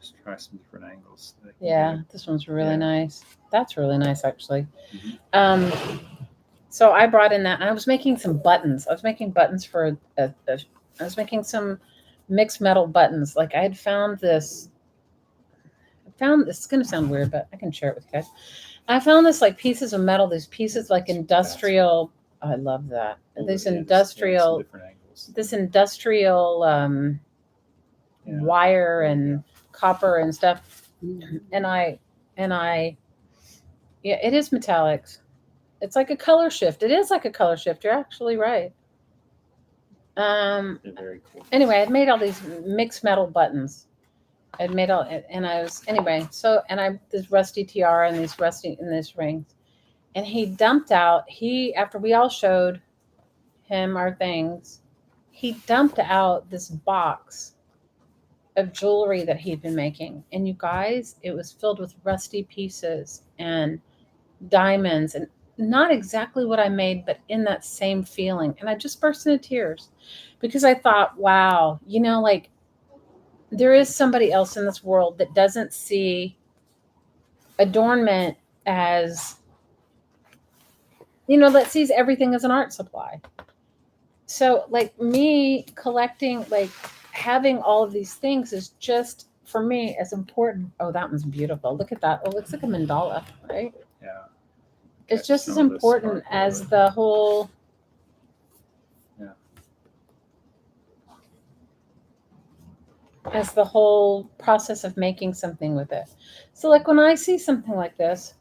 Just try some different angles. Yeah, this one's really nice. That's really nice, actually. Mhm. So I brought in that, and I was making some buttons. I was making buttons for I was making some mixed metal buttons. Like I had found this. It's going to sound weird, but I can share it with you guys. I found this like pieces of metal. These pieces like industrial. I love that. These industrial. Different angles. This industrial wire and copper and stuff. And I, yeah, it is metallics. It's like a color shift. It is like a color shift. You're actually right. They're very cool. Anyway, I'd made all these mixed metal buttons. I'd made all, and I was, anyway, so, and this rusty tiara and these rings. And he dumped out, after we all showed him our things, he dumped out this box of jewelry that he'd been making. And you guys, it was filled with rusty pieces and diamonds, and not exactly what I made, but in that same feeling. And I just burst into tears because I thought, wow, like there is somebody else in this world that doesn't see adornment as, that sees everything as an art supply. So like me collecting, like having all of these things is just for me as important. Oh, that one's beautiful. Look at that. Oh, it looks like a mandala, right? Yeah. It's just as important as the whole. Yeah. As the whole process of making something with it. So like when I see something like this,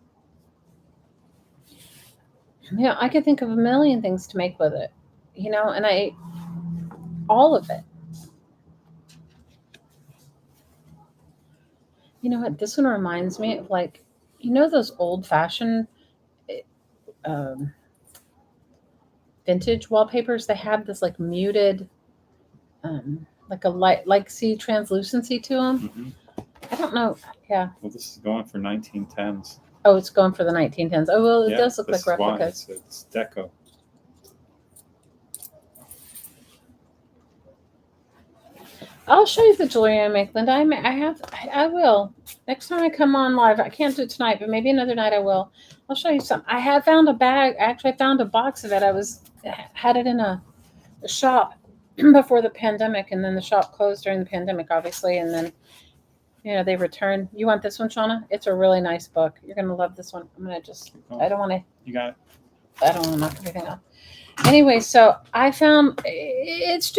I can think of a million things to make with it, and all of it. You know what? This one reminds me of like, those old fashioned vintage wallpapers. They have this like muted, like a light, like see translucency to them. Mm-hmm. I don't know. Yeah. Well, this is going for 1910s. Oh, it's going for the 1910s. Oh, well, it does look like replicas. It's deco. I'll show you the jewelry I make, Linda. I will. Next time I come on live, I can't do it tonight, but maybe another night I will. I'll show you some. I have found a bag. Actually, I found a box of it. Had it in a shop before the pandemic, and then the shop closed during the pandemic, obviously, and then they returned. You want this one, Shauna? It's a really nice book. You're gonna love this one. I'm gonna just. I don't want to. You got it. I don't want to knock everything off. Anyway, so I found it's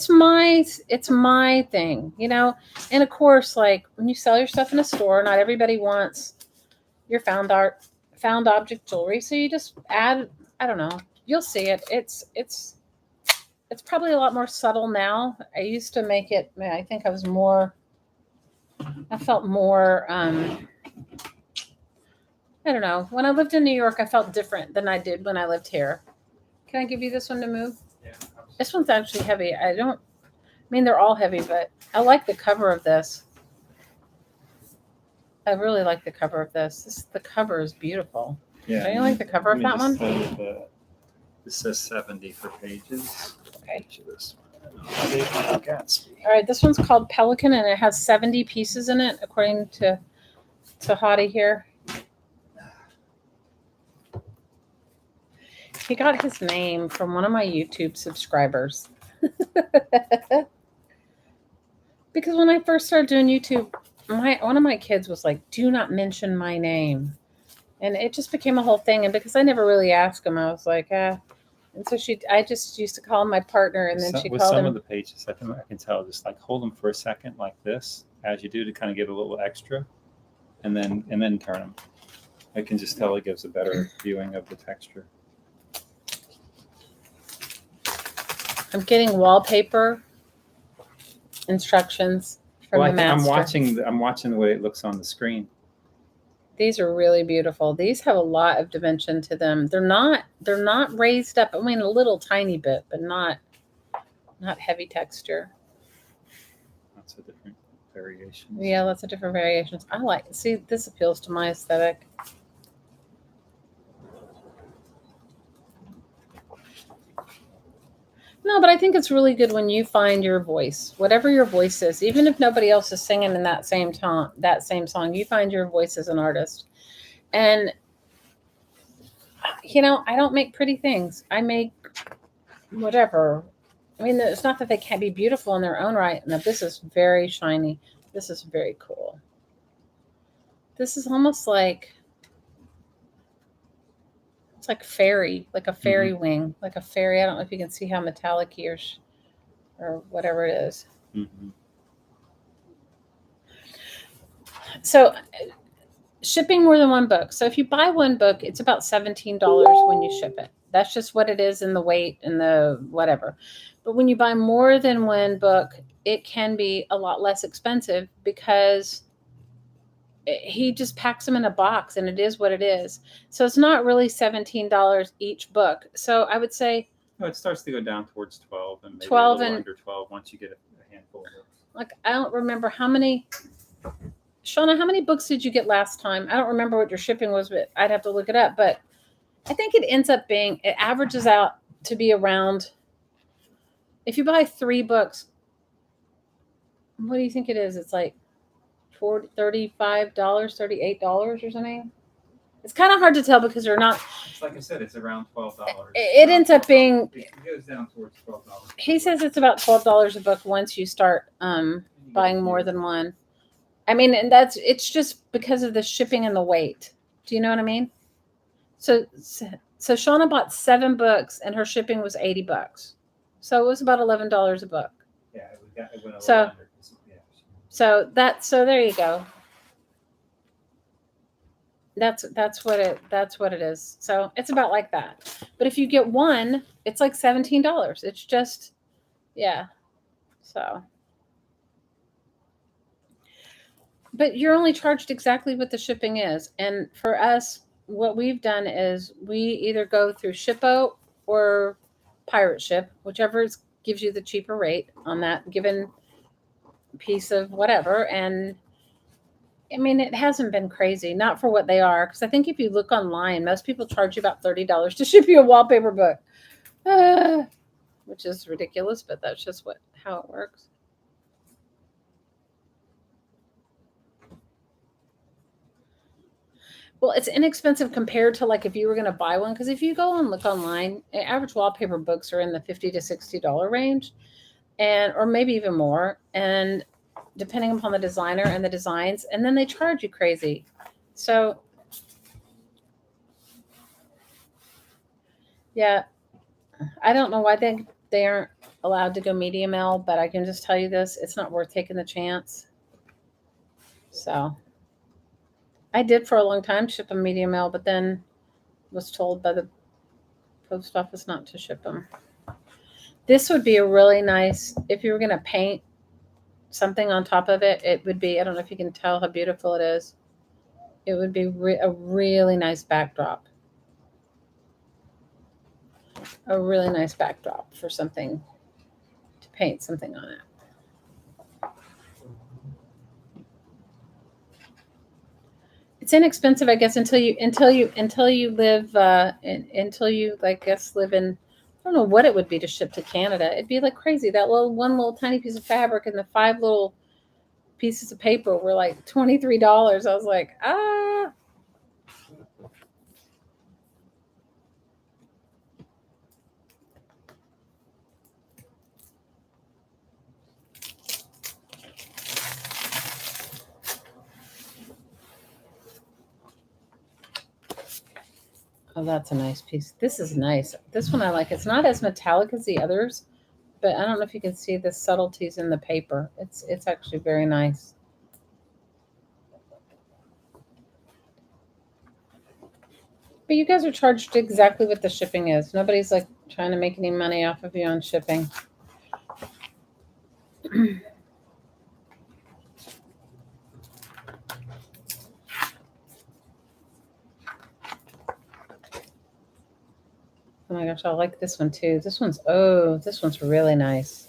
my thing, and of course, like when you sell your stuff in a store, not everybody wants your found object jewelry, so you just add, I don't know, you'll see it. It's probably a lot more subtle now. I used to make it, I think I felt more I don't know, when I lived in New York I felt different than I did when I lived here. Can I give you this one to move? Yeah. This one's actually heavy. They're all heavy, but I like the cover of this. I really like the cover of this. The cover is beautiful. Yeah. Don't you like the cover of that one? This says 70 for pages. Okay. Gatsby. All right, this one's called Pelican, and it has 70 pieces in it, according to Hottie here. He got his name from one of my YouTube subscribers. Because when I first started doing YouTube, one of my kids was like, "Do not mention my name," and it just became a whole thing. And because I never really asked him, I was like, And so I just used to call him my partner, and then she with called some him. of the pages, I can tell, just like hold them for a second like this, as you do, to kind of give a little extra, and then turn them. I can just tell it gives a better viewing of the texture. I'm getting wallpaper instructions from the master. I'm watching the way it looks on the screen. These are really beautiful. These have a lot of dimension to them. They're not raised up. A little tiny bit, but not heavy texture. Lots of different variations. Yeah, lots of different variations. See, this appeals to my aesthetic. No, but I think it's really good when you find your voice, whatever your voice is, even if nobody else is singing in that same song, you find your voice as an artist. And, I don't make pretty things. I make whatever. It's not that they can't be beautiful in their own right. Now, this is very shiny. This is very cool. This is almost like, it's like fairy, like a fairy wing, like a fairy. I don't know if you can see how metallic-y or whatever it is. Mm-hmm. So shipping more than one book. So if you buy one book, it's about $17 when you ship it. That's just what it is in the weight and the whatever. But when you buy more than one book, it can be a lot less expensive because he just packs them in a box, and it is what it is. So it's not really $17 each book. So I would say, no, it starts to go down towards 12, and maybe 12 a little and under 12 once you get a handful of books. like, I don't remember how many. Shauna, how many books did you get last time? I don't remember what your shipping was, but I'd have to look it up. But I think it averages out to be around, if you buy 3 books, what do you think it is? It's like $35, $38 or something. It's kind of hard to tell because they're not. It's like I said, it's around $12. It ends up being. It goes down towards $12. He says it's about $12 a book once you start buying more than one. And it's just because of the shipping and the weight. Do you know what I mean? So Shauna bought 7 books and her shipping was $80. So it was about $11 a book. Yeah, it went a So- little under. Yeah. So there you go. That's what it is. So it's about like that. But if you get one, it's like $17. It's just, yeah. So, but you're only charged exactly what the shipping is. And for us, what we've done is we either go through Shippo or Pirate Ship, whichever gives you the cheaper rate on that given piece of whatever. And it hasn't been crazy, not for what they are. Because I think if you look online, most people charge you about $30 to ship you a wallpaper book, which is ridiculous, but that's just how it works. Well, it's inexpensive compared to like if you were going to buy one. Because if you go and look online, average wallpaper books are in the $50 to $60 range, and or maybe even more. And depending upon the designer and the designs, and then they charge you crazy. So yeah, I don't know why they aren't allowed to go medium L, but I can just tell you this: it's not worth taking the chance. So I did for a long time ship them medium L, but then was told by the post office not to ship them. This would be a really nice, if you were going to paint something on top of it, it would be, I don't know if you can tell how beautiful it is. It would be a really nice backdrop. A really nice backdrop for something, to paint something on it. It's inexpensive, I guess, until you live until you, I guess, live in. I don't know what it would be to ship to Canada. It'd be like crazy. That one little tiny piece of fabric and the 5 little pieces of paper were like $23. I was like, ah. Oh, that's a nice piece. This is nice. This one I like. It's not as metallic as the others, but I don't know if you can see the subtleties in the paper. It's actually very nice. But you guys are charged exactly what the shipping is. Nobody's like trying to make any money off of you on shipping. Oh my gosh, I like this one too. This one's really nice.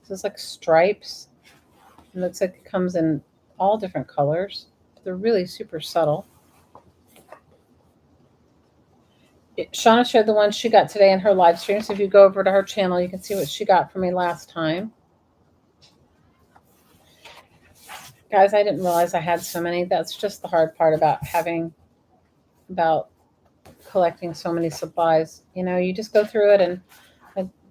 This is like stripes. It looks like it comes in all different colors. They're really super subtle. Shauna showed the one she got today in her live stream. So if you go over to her channel, you can see what she got for me last time. Guys, I didn't realize I had so many. That's just the hard part about collecting so many supplies. You know, you just go through it, and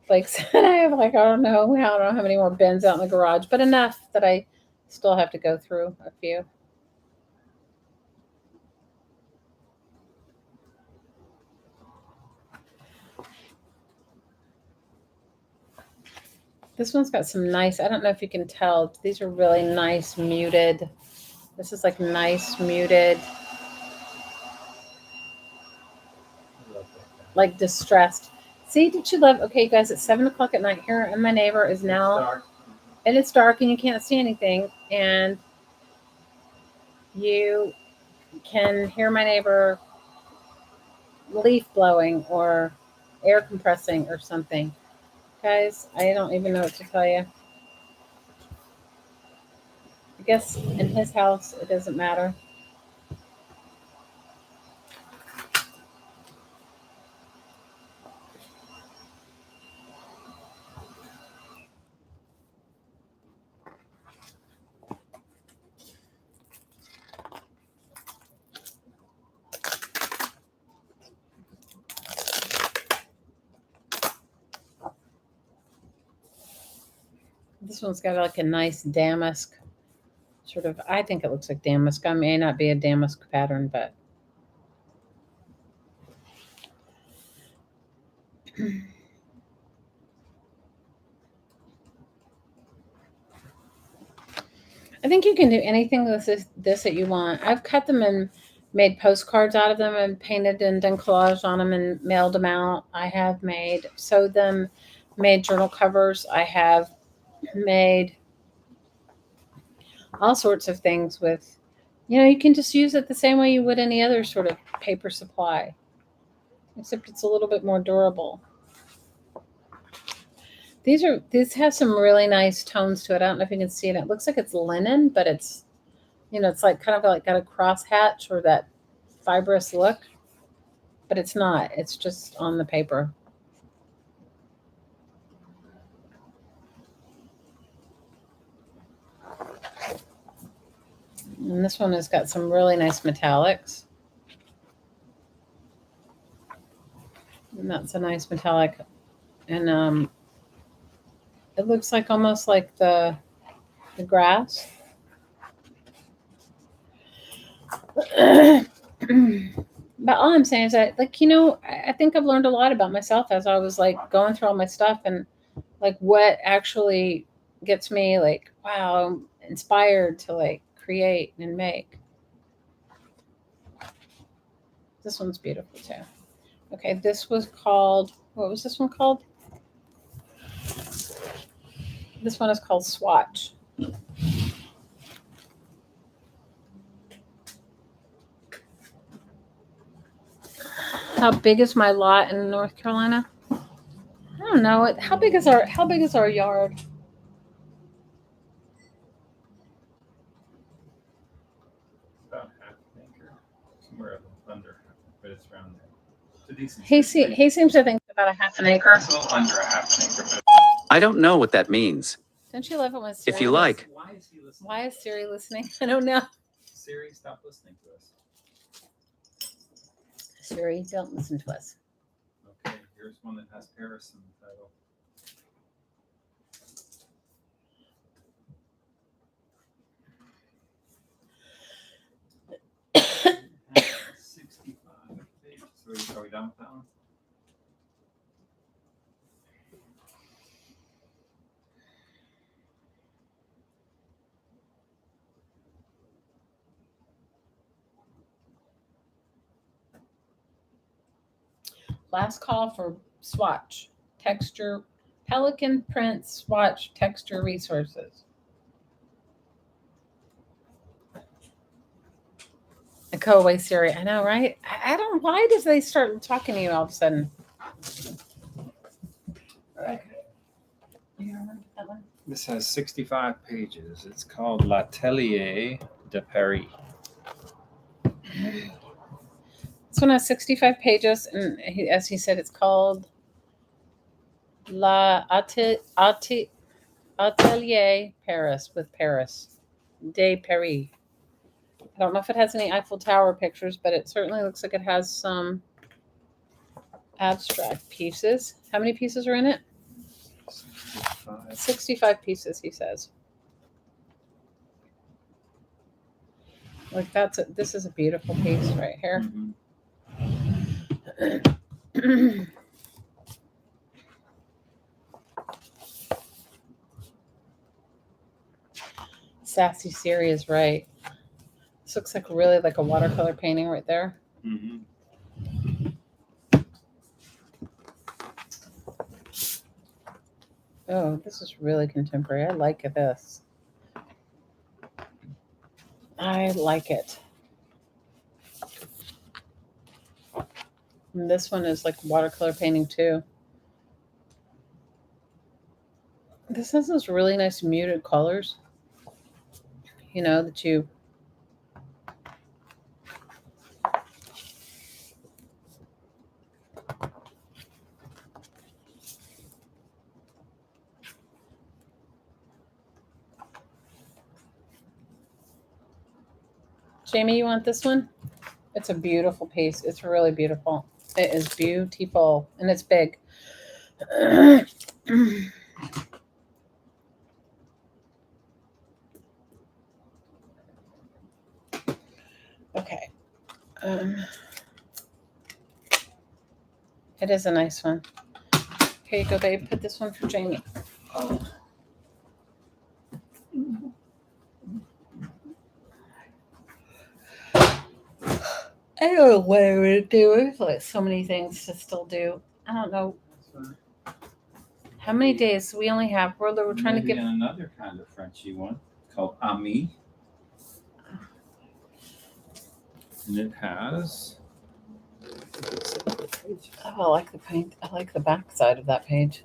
like said, I have like, I don't know how many more bins out in the garage, but enough that I still have to go through a few. This one's got some nice, I don't know if you can tell, these are really nice muted. This is like nice muted, like distressed. See, did you love, okay, you guys, it's 7 o'clock at night here, and my neighbor is now, and it's dark and you can't see anything, and you can hear my neighbor leaf blowing or air compressing or something. Guys, I don't even know what to tell you. I guess in his house, it doesn't matter. This one's got like a nice damask sort of, I think it looks like damask. I may not be a damask pattern, but I think you can do anything with this that you want. I've cut them and made postcards out of them and painted and done collage on them and mailed them out. I have sewed them, made journal covers. I have made all sorts of things with, you can just use it the same way you would any other sort of paper supply, except it's a little bit more durable. These have some really nice tones to it. I don't know if you can see it. It looks like it's linen, but it's, it's like kind of like got a crosshatch or that fibrous look, but it's not. It's just on the paper. And this one has got some really nice metallics. And that's a nice metallic. And it looks like almost like the grass. But all I'm saying is that, like, I think I've learned a lot about myself as I was like going through all my stuff, and like what actually gets me like, wow, I'm inspired to like create and make. This one's beautiful too. Okay, this was called, what was this one called? This one is called Swatch. How big is my lot in North Carolina? I don't know. How big is our yard? About half an acre, somewhere under, but it's around there. It's a decent. He seems to think about a half an acre. It's a little under a half an acre. But I don't know what that means. Don't you love it when Siri? If you like. why is he listening? Why is Siri listening? I don't know. Siri, stop listening to us. Siri, don't listen to us. Okay, here's one that has Paris in the title. Has 65 pages. Are we done with that one? Last call for Swatch texture, Pelican print Swatch texture resources. Go away, Siri. I know, right? I don't. Why does they start talking to you all of a sudden? Okay. You remember that one? This has 65 pages. It's called L'Atelier de Paris. This one has 65 pages, and as he said, it's called Atelier Paris with Paris de Paris. I don't know if it has any Eiffel Tower pictures, but it certainly looks like it has some abstract pieces. How many pieces are in it? 65 pieces, he says. Like this is a beautiful piece right here. Mm-hmm. Sassy Siri is right. This looks like really like a watercolor painting right there. Mm-hmm. Oh, this is really contemporary. I like this. I like it. And this one is like watercolor painting too. This has those really nice muted colors. That you. Jamie, you want this one? It's a beautiful piece. It's really beautiful. It is beautiful, and it's big. Okay. It is a nice one. Here you go, babe. Put this one for Jamie. Oh. I don't know what I'm going to do. There's like so many things to still do. I don't know. How many days we only have? We're trying to get another kind of Frenchy one called Ami. And it has. Oh, I like the paint. I like the back side of that page.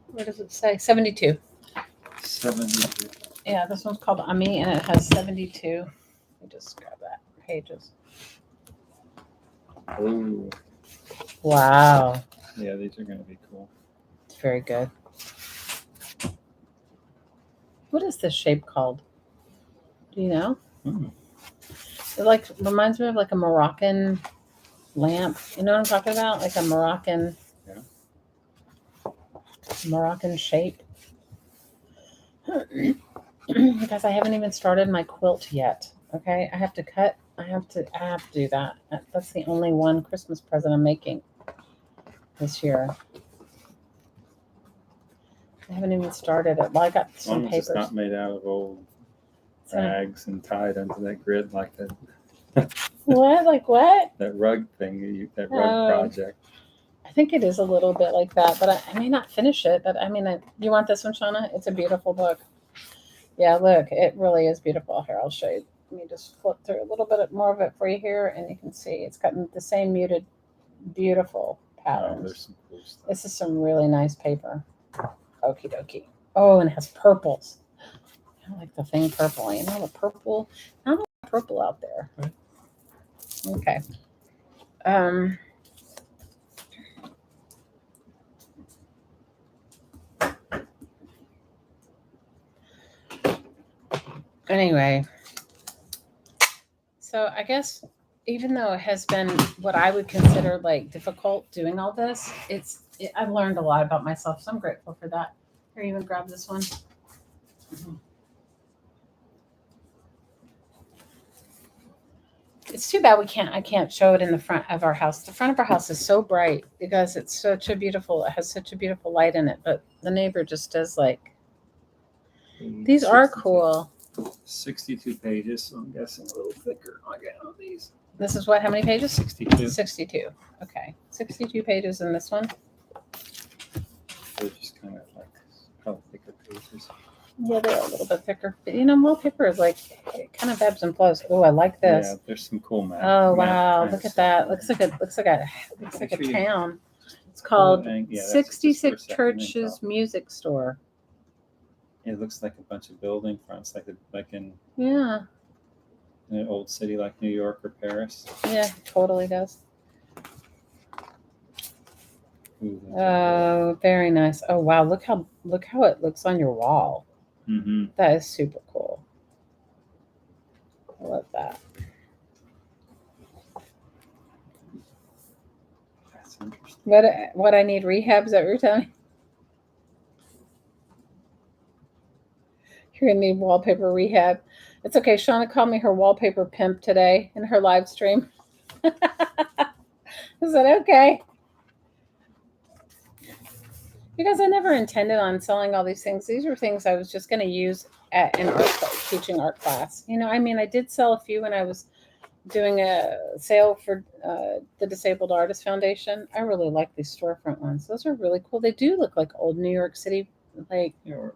Where does it say? 72. 72. Yeah, this one's called Ami, and it has 72. Let me just grab that pages. Ooh. Wow. Yeah, these are going to be cool. It's very good. What is this shape called? Do you know? Hmm. It reminds me of like a Moroccan lamp. You know what I'm talking about? Like a Moroccan, Yeah. Moroccan shape. Because I haven't even started my quilt yet. Okay, I have to cut. I have to do that. That's the only one Christmas present I'm making this year. I haven't even started it. Well, I got As long some as it's papers. not made out of old So- rags and tied onto that grid like that What? Like what? that rug thing, that rug Oh. project. I think it is a little bit like that, but I may not finish it. But I mean, you want this one, Shauna? It's a beautiful book. Yeah, look, it really is beautiful. Here, I'll show you. Let me just flip through a little bit more of it for you here, and you can see it's got the same muted, beautiful Oh, patterns. there's some cool stuff. This is some really nice paper. Okie dokie. Oh, and it has purples. I like the thing purple. You know, the purple. Not a lot of purple out there. Right. Okay. Anyway, so I guess even though it has been what I would consider like difficult doing all this, I've learned a lot about myself, so I'm grateful for that. Here, you want to grab this one? It's too bad I can't show it in the front of our house. The front of our house is so bright because it has such a beautiful light in it, but the neighbor just does like, these are 62 cool. 62 pages, so I'm guessing a little thicker. I get on these. This is what, how many pages? 62. 62. Okay. 62 pages in this one. They're just kind of like probably thicker pages. Yeah, they're a little bit thicker. But you know, wallpaper is like, it kind of ebbs and flows. Oh, I like this. Yeah, there's some cool math. Oh math wow, kind look of at that. stuff. Looks like a Make sure you- town. It's called Yeah, that's just for a 66 second, then Churches talk. Music Store. It looks like a bunch of building fronts, like in Yeah. an old city like New York or Paris. Yeah, totally does. Ooh, Oh, very nice. Oh wow, look how it looks on your wall. mm-hmm. That is super cool. I love that. That's interesting. What I need rehab, is that what you're telling me? You're gonna need wallpaper rehab. It's okay. Shauna called me her wallpaper pimp today in her live stream. Is that okay? Because I never intended on selling all these things. These were things I was just going to use at an art class, teaching art class. You know, I mean, I did sell a few when I was doing a sale for the Disabled Artist Foundation. I really like these storefront ones. Those are really cool. They do look like old New York City, like, Or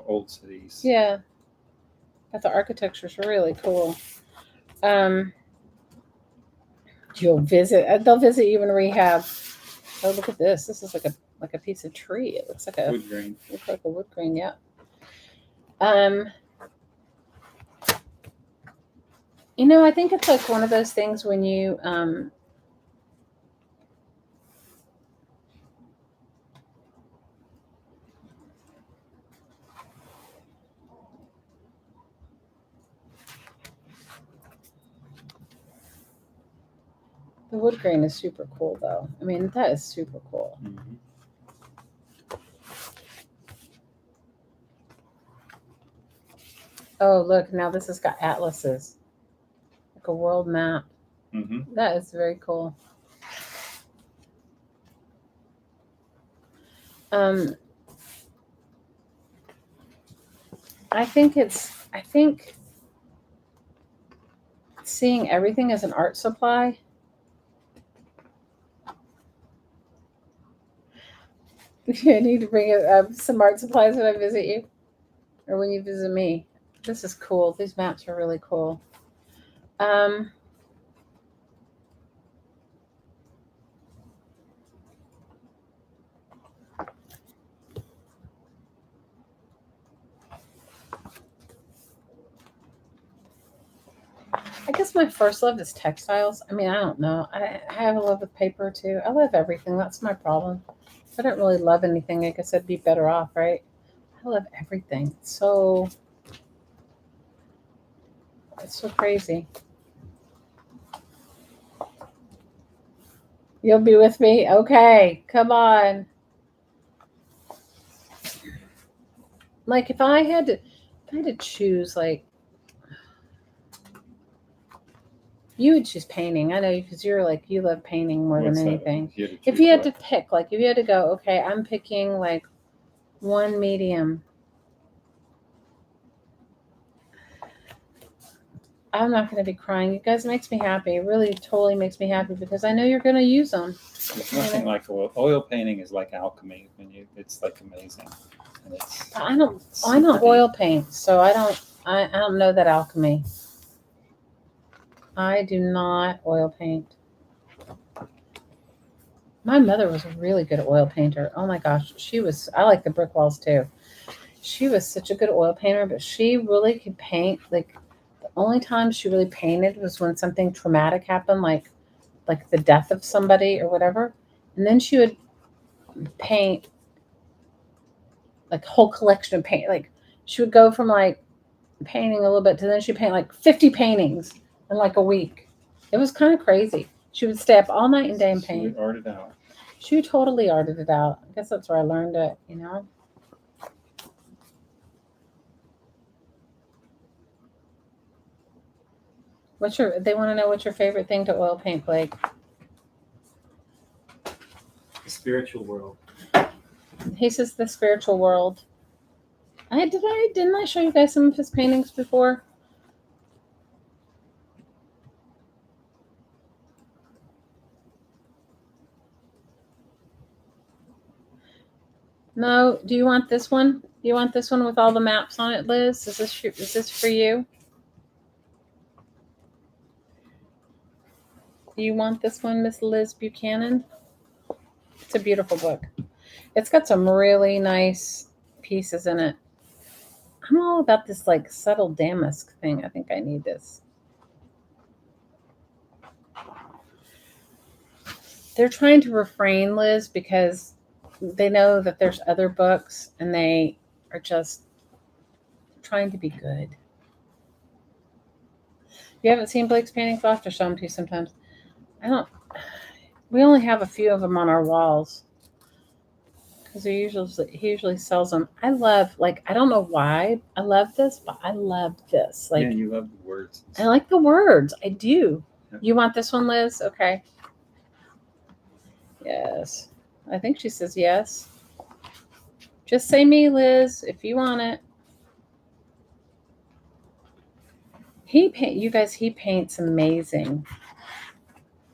old cities. yeah. But the architecture's really cool. You'll visit. They'll visit you in rehab. Oh, look at this. This is like a piece of tree. It looks like a Wood grain. looks like a wood grain. Yeah. You know, I think it's like one of those things when you the wood grain is super cool though. I mean, that is super cool. Mm-hmm. Oh, look, now this has got atlases. Like a world map. Mm-hmm. That is very cool. I think seeing everything as an art supply. I need to bring some art supplies when I visit you, or when you visit me. This is cool. These maps are really cool. I guess my first love is textiles. I mean, I don't know. I have a love with paper too. I love everything. That's my problem. If I don't really love anything, I guess I'd be better off, right? I love everything. It's so crazy. You'll be with me? Okay, come on. Like if I had to choose, like you would choose painting. I know because you're like you love painting more What's than that? anything. If you had to If choose you had what? to pick, like if you had to go, okay, I'm picking like one medium. I'm not going to be crying. You guys makes me happy. It really totally makes me happy because I know you're going to use them. There's nothing like oil. Oil painting is like alchemy. It's like amazing. And it's I don't super oil deep. paint, so I don't know that alchemy. I do not oil paint. My mother was a really good oil painter. Oh my gosh, she was. I like the brick walls too. She was such a good oil painter, but she really could paint. Like the only time she really painted was when something traumatic happened, like the death of somebody or whatever, and then she would paint like a whole collection of paint. Like she would go from like painting a little bit to then she'd paint like 50 paintings in like a week. It was kind of crazy. She would stay up all night and day and She paint. would art it out. She totally arted it out. I guess that's where I learned it, you know. They want to know what's your favorite thing to oil paint, Blake? The spiritual world. He says the spiritual world. Didn't I show you guys some of his paintings before? No. Do you want this one? Do you want this one with all the maps on it, Liz? Is this for you? Do you want this one, Miss Liz Buchanan? It's a beautiful book. It's got some really nice pieces in it. I'm all about this like subtle damask thing. I think I need this. They're trying to refrain, Liz, because they know that there's other books and they are just trying to be good. If you haven't seen Blake's paintings, I'll have to show them to you sometimes. We only have a few of them on our walls because he usually sells them. I love, like, I don't know why I love this, but I love this. Like, Yeah, you love the words. I like the words. I do. Yeah. You want this one, Liz? Okay. Yes. I think she says yes. Just say me, Liz, if you want it. He paints amazing.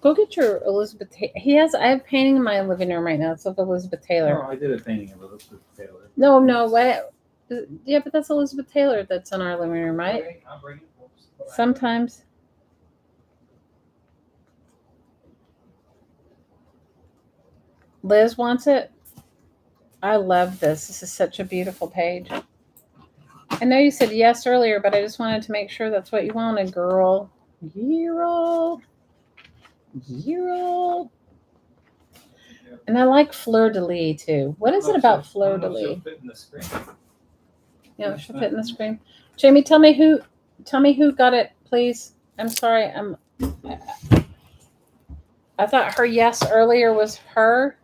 Go get your Elizabeth. I have a painting in my living room right now. It's of Elizabeth Taylor. Oh, I did a painting of Elizabeth Taylor. No, what? Yeah, but that's Elizabeth Taylor that's in our living room, right? I'll bring it. Sometimes. Liz wants it. I love this. This is such a beautiful page. I know you said yes earlier, but I just wanted to make sure that's what you wanted, girl. Girl. And I like fleur de lis too. What is it about fleur de lis? Fit in the screen. Yeah, she'll fit in the screen. Jamie, tell me who got it, please. I'm sorry. I thought her yes earlier was her.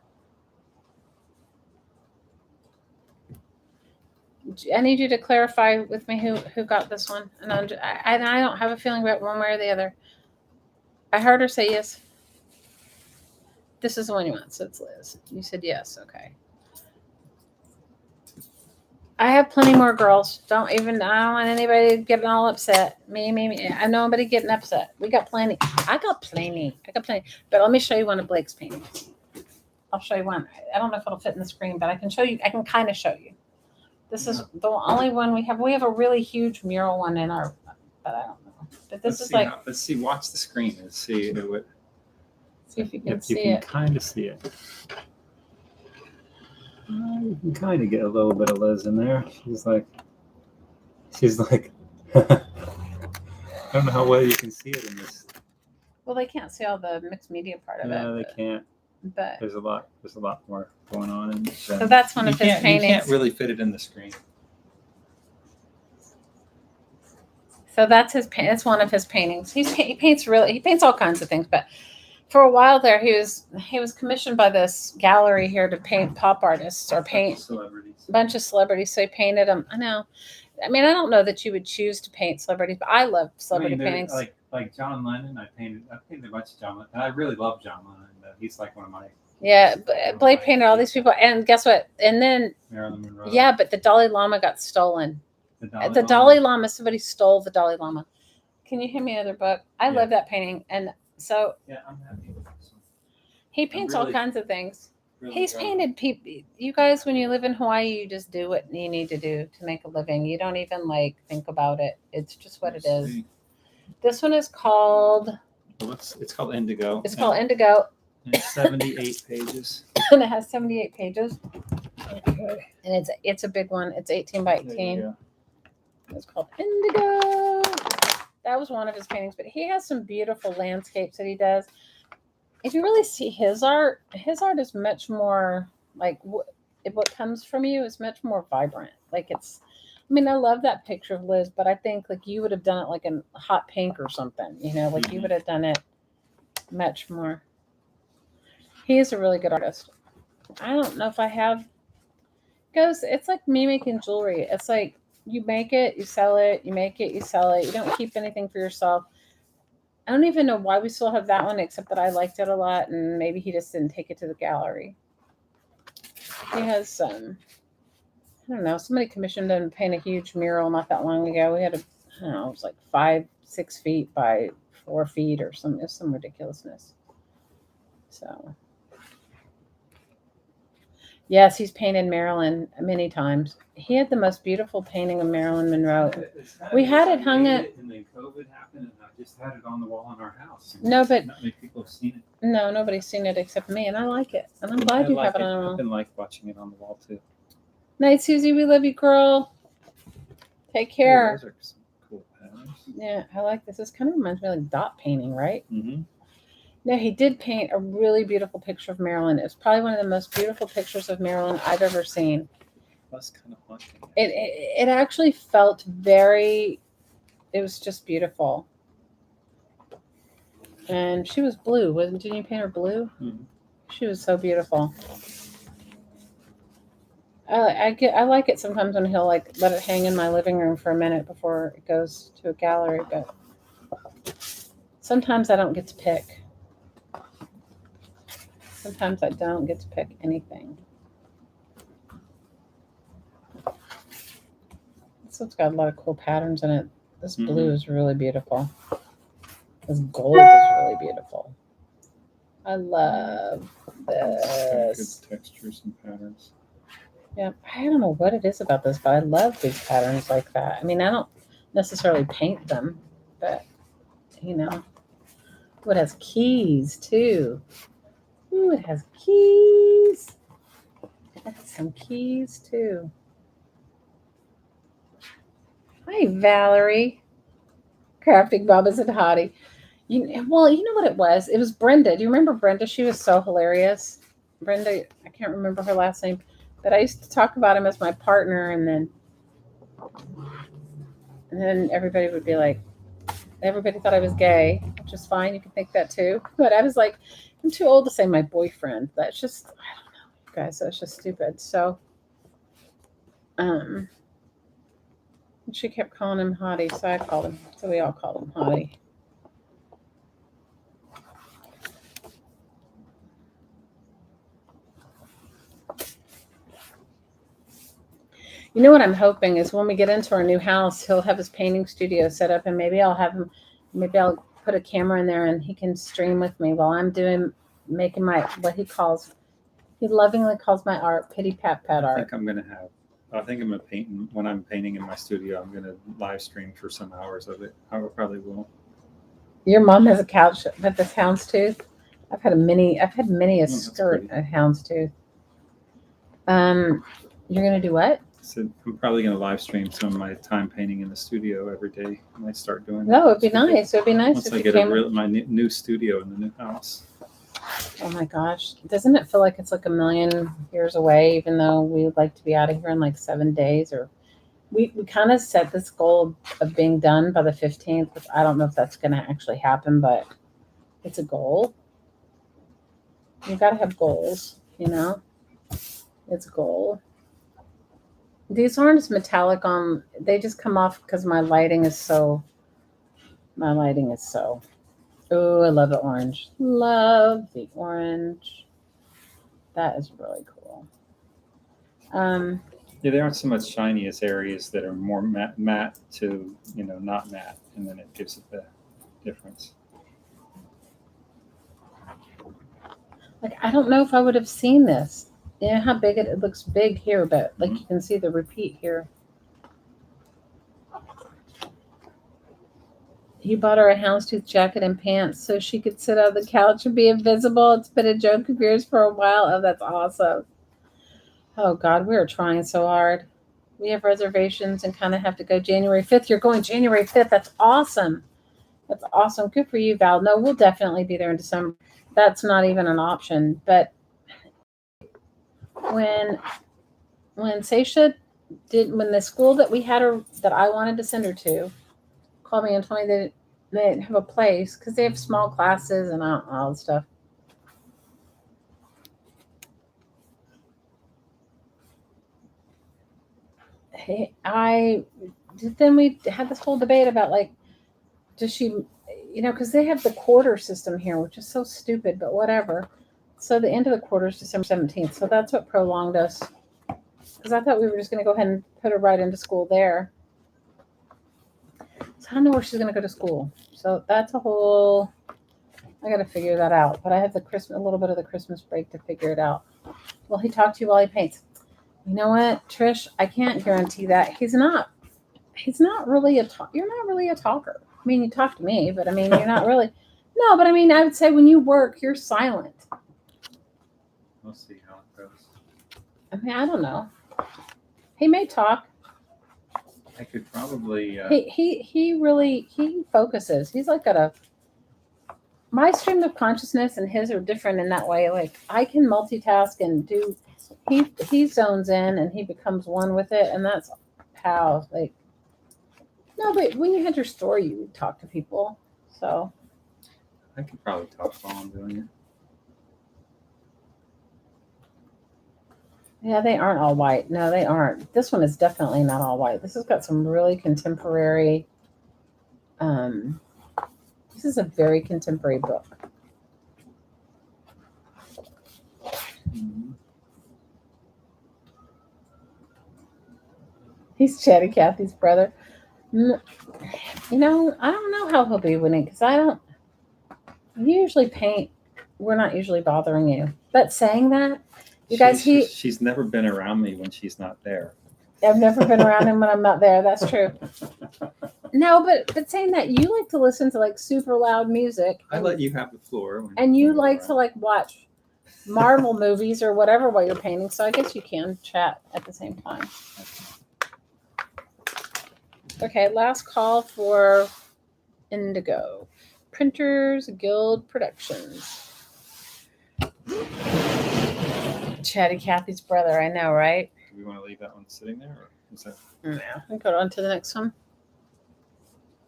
I need you to clarify with me who got this one. And I don't have a feeling about one way or the other. I heard her say yes. This is the one you want, so it's Liz. You said yes, okay. I have plenty more girls. I don't want anybody getting all upset. Me. I know nobody getting upset. We got plenty. I got plenty. But let me show you one of Blake's paintings. I'll show you one. I don't know if it'll fit in the screen, but I can show you. I can kind of show you. This is the only one we have. We have a really huge mural one in our, but I don't know. But this is like. Let's see. Watch the screen and see what. See if you can If see you can it. kind of see it. You can kind of get a little bit of Liz in there. She's like, I don't know how well you can see it in this. Well, they can't see all the mixed media part of No, it. they can't. But There's a lot more going on. And so that's one of his paintings. You can't really fit it in the screen. So that's his. It's one of his paintings. He paints all kinds of things, but for a while there, he was commissioned by this gallery here to paint pop artists or paint Celebrities. a bunch of celebrities. So he painted them. I know. I mean, I don't know that you would choose to paint celebrities, but I love celebrity paintings. Like John Lennon. I painted a bunch of John Lennon. And I really love John Lennon. He's like one of my Yeah, Blake painted all these people, and guess what? And then Marilyn Monroe. yeah, but the Dalai Lama got stolen. The Dalai Lama, somebody stole the Dalai Lama. Can you hand me another book? I Yeah. love that painting, and so Yeah, I'm happy with this one. he paints all really- kinds of things. Really He's proud. painted people. You guys, when you live in Hawaii, you just do what you need to do to make a living. You don't even like think about it. It's just what it is. See. This one is called. It's called Indigo. It's called Indigo, And it's 78 pages. and it has 78 pages, Okay. and it's a big one. It's 18 by There you 18. go. It's called Indigo. That was one of his paintings, but he has some beautiful landscapes that he does. If you really see his art is much more like what comes from you is much more vibrant. Like it's, I mean, I love that picture of Liz, but I think like you would have done it like in hot pink or something, you know, like you would have done it much more. He is a really good artist. I don't know if I have, because it's like me making jewelry. It's like you make it, you sell it, you make it, you sell it. You don't keep anything for yourself. I don't even know why we still have that one, except that I liked it a lot, and maybe he just didn't take it to the gallery. He has some, I don't know, somebody commissioned him to paint a huge mural not that long ago. We had I don't know, it was like 5-6 feet by 4 feet or some, it was some ridiculousness. So, yes, he's painted Marilyn many times. He had the most beautiful painting of Marilyn Monroe. We had it hung at. And then COVID happened, and I just had it on the wall in our house. No, but not many people have seen it. no, nobody's seen it except me, and I like it. And I'm glad you have it on the I've wall. been like watching it on the wall too. Night, Susie. We love you, girl. Take care. Those are some cool patterns. Yeah, I like this. This kind of reminds me of like dot painting, right? Mm-hmm. No, he did paint a really beautiful picture of Marilyn. It's probably one of the most beautiful pictures of Marilyn I've ever seen. That's kind of haunting. It actually felt very. It was just beautiful. And she was blue, wasn't? Didn't you paint her blue? Mhm. She was so beautiful. I like it sometimes when he'll like let it hang in my living room for a minute before it goes to a gallery, but sometimes I don't get to pick. Sometimes I don't get to pick anything. This one's got a lot of cool patterns in it. This blue is really beautiful. This gold is really beautiful. I love this. Good textures and patterns. Yeah, I don't know what it is about this, but I love these patterns like that. I mean, I don't necessarily paint them, but you know, oh, it has keys too. Ooh, it has keys. It has some keys too. Hi, Valerie. Crafting Babas and Hottie. Well, you know what it was? It was Brenda. Do you remember Brenda? She was so hilarious. Brenda, I can't remember her last name, but I used to talk about him as my partner, and then everybody would be like, everybody thought I was gay, which is fine. You can think that too. But I was like, I'm too old to say my boyfriend. That's just, I don't know, guys. That's just stupid. So, she kept calling him Hottie, so I called him. So we all called him Hottie. You know what I'm hoping is when we get into our new house, he'll have his painting studio set up, and maybe I'll put a camera in there and he can stream with me while I'm making my, he lovingly calls my art pity pat I art. think I'm gonna paint when I'm painting in my studio. I'm gonna live stream for some hours of it. I probably will. Your mom has a couch at this houndstooth. I've had many a that's skirt pretty. at houndstooth. You're gonna do what? So I'm probably gonna live stream some of my time painting in the studio every day. I might start doing that. No, it'd be nice. It'd be nice Once if I you get came. my new studio in the new house. Oh my gosh. Doesn't it feel like it's like a million years away, even though we would like to be out of here in like 7 days? Or we kind of set this goal of being done by the 15th, which I don't know if that's going to actually happen, but it's a goal. You gotta have goals, you know? It's a goal. These aren't as metallic on, they just come off because my lighting is so, oh, I love the orange. Love the orange. That is really cool. Yeah, they aren't so much shiny as areas that are more matte to, not matte, and then it gives it the difference. Like, I don't know if I would have seen this. You know how big it looks big here, but like you can see the repeat here. He bought her a houndstooth jacket and pants so she could sit on the couch and be invisible. It's been a joke of yours for a while. Oh, that's awesome. Oh, God, we are trying so hard. We have reservations and kind of have to go January 5th. You're going January 5th. That's awesome. That's awesome. Good for you, Val. No, we'll definitely be there in December. That's not even an option. But when Seisha when the school that we had her, that I wanted to send her to, called me and told me that they didn't have a place because they have small classes and all the stuff. Then we had this whole debate about like, does she, because they have the quarter system here, which is so stupid, but whatever. So the end of the quarter is December 17th. So that's what prolonged us. Because I thought we were just going to go ahead and put her right into school there. So I don't know where she's going to go to school. So that's I got to figure that out. But I have a little bit of the Christmas break to figure it out. Will he talk to you while he paints? You know what, Trish? I can't guarantee that. He's not really you're not really a talker. I mean, you talk to me, but I mean, you're not really. No, but I mean, I would say when you work, you're silent. We'll see how it goes. I mean, I don't know. He may talk. I could probably. He focuses. He's like my stream of consciousness and his are different in that way. Like I can multitask and do. He zones in and he becomes one with it, and that's how like. No, but when you had your store, you would talk to people. So I could probably talk while I'm doing it. yeah, they aren't all white. No, they aren't. This one is definitely not all white. This has got some really contemporary. This is a very contemporary book. Mm-hmm. He's Chatty Cathy's brother. I don't know how he'll be winning because you usually paint. We're not usually bothering you. But saying that, you guys, she's never been around me when she's not there. I've never been around him when I'm not there. That's true. No, but saying that, you like to listen to like super loud music. I let you have the floor. And you like to like watch Marvel movies or whatever while you're painting. So I guess you can chat at the same time. Okay, last call for Indigo. Printers Guild Productions. Chatty Cathy's brother, I know, right? Do we want to leave that one sitting there? Or is that... Yeah, we go on to the next one.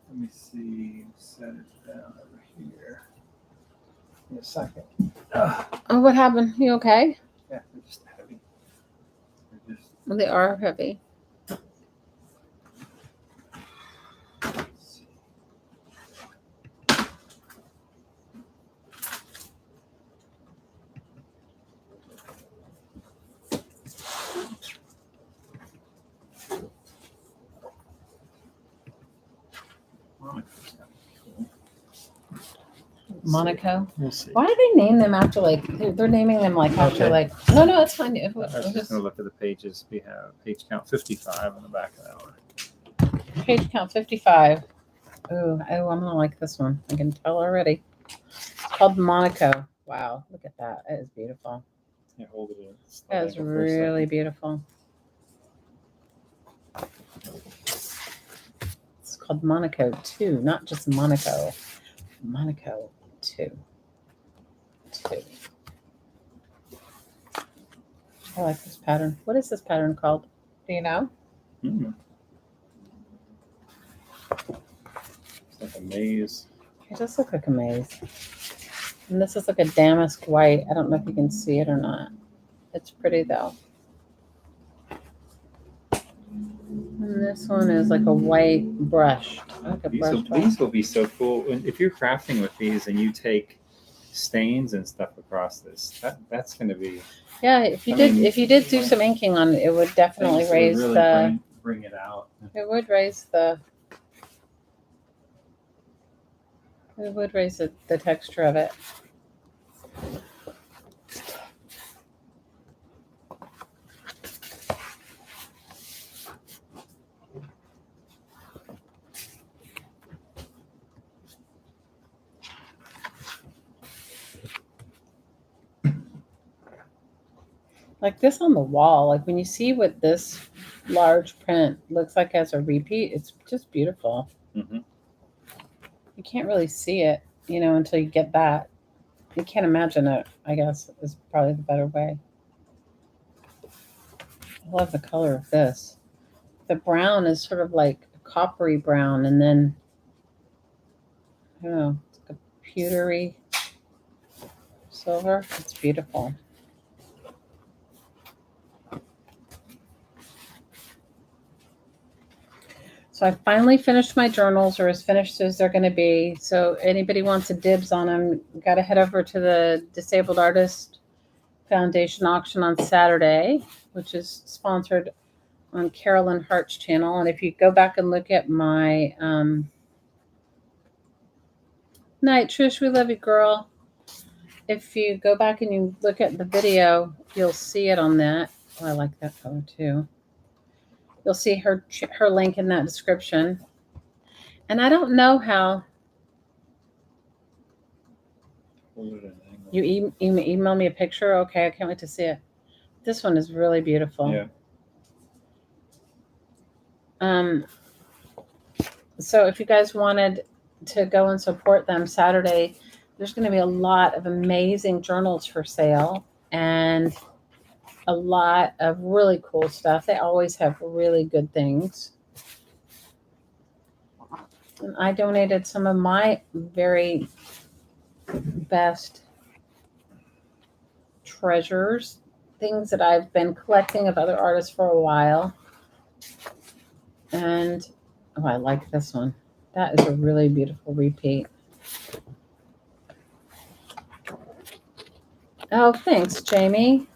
Let me see. Set it down over here. In a second. Oh, what happened? You okay? Yeah, they're just heavy. Well, they are heavy. Monaco. We'll see. Why do they name them after like they're naming them like after Okay. like no it's fine. I was just going to look at the pages. We have page count 55 on the back of that one. Page count 55. Oh, I'm gonna like this one. I can tell already. It's called Monaco. Wow, look at that. That is beautiful. Yeah, hold it in. That is really beautiful. It's called Monaco 2, not just Monaco. Monaco 2. I like this pattern. What is this pattern called? Do you know? Mm. It's like a maze. It does look like a maze. And this is like a damask white. I don't know if you can see it or not. It's pretty though. And this one is like a white brushed. Like a brushed white. These will be so cool. If you're crafting with these and you take stains and stuff across this, that's going to be. Yeah, if you did do some inking on it, it would definitely raise really bring it out. It would raise the. It would raise the texture of it. Like this on the wall, like when you see what this large print looks like as a repeat, it's just beautiful. Mm-hmm. You can't really see it, until you get that. You can't imagine it, I guess, is probably the better way. I love the color of this. The brown is sort of like a coppery brown, and then, I don't know, it's like a pewtery silver. It's beautiful. So I finally finished my journals, or as finished as they're going to be. So anybody wants a dibs on them, got to head over to the Disabled Artist Foundation auction on Saturday, which is sponsored on Carolyn Hart's channel. And if you go back and look at my night, Trish, we love you, girl. If you go back and you look at the video, you'll see it on that. Oh, I like that color too. You'll see her link in that description. And I don't know how you email me a picture. Okay, I can't wait to see it. This one is really beautiful. Yeah. So if you guys wanted to go and support them Saturday, there's going to be a lot of amazing journals for sale and a lot of really cool stuff. They always have really good things. And I donated some of my very best treasures, things that I've been collecting of other artists for a while. And oh, I like this one. That is a really beautiful repeat. Oh, thanks, Jamie.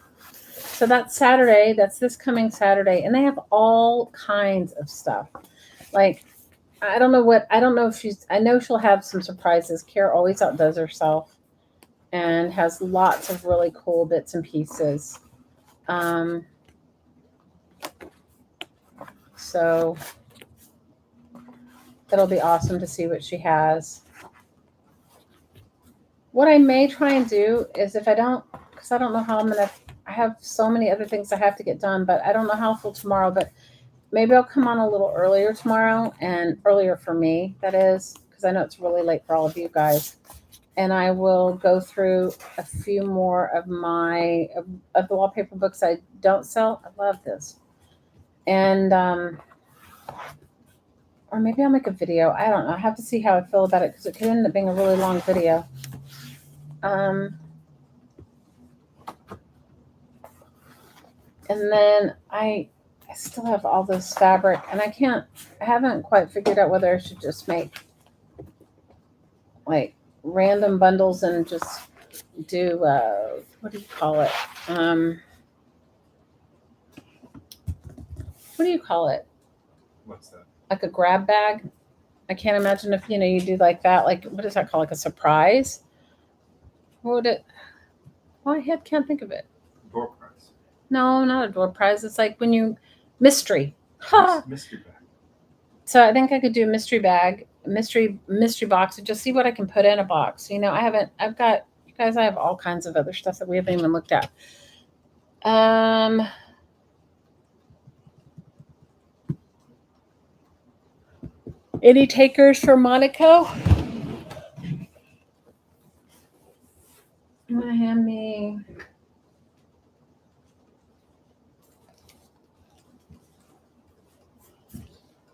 So that's Saturday. That's this coming Saturday. And they have all kinds of stuff. Like, I don't know if I know she'll have some surprises. Kara always outdoes herself and has lots of really cool bits and pieces. So it'll be awesome to see what she has. What I may try and do is because I don't know how I have so many other things I have to get done, but I don't know how full tomorrow, but maybe I'll come on a little earlier tomorrow, and earlier for me, that is, because I know it's really late for all of you guys. And I will go through a few more of of the wallpaper books I don't sell. I love this. And, or maybe I'll make a video. I don't know. I have to see how I feel about it because it could end up being a really long video. And then I still have all this fabric, and I haven't quite figured out whether I should just make like random bundles and just do, what do you call it? What do you call it? What's that? Like a grab bag. I can't imagine if, you do like that. Like, what is that called? Like a surprise? What would it? Well, I can't think of it. Door prize. No, not a door prize. It's like when you mystery. Ha! Mystery bag. So I think I could do a mystery bag, mystery box, and just see what I can put in a box. I have all kinds of other stuff that we haven't even looked at. Any takers for Monaco? You want to hand me?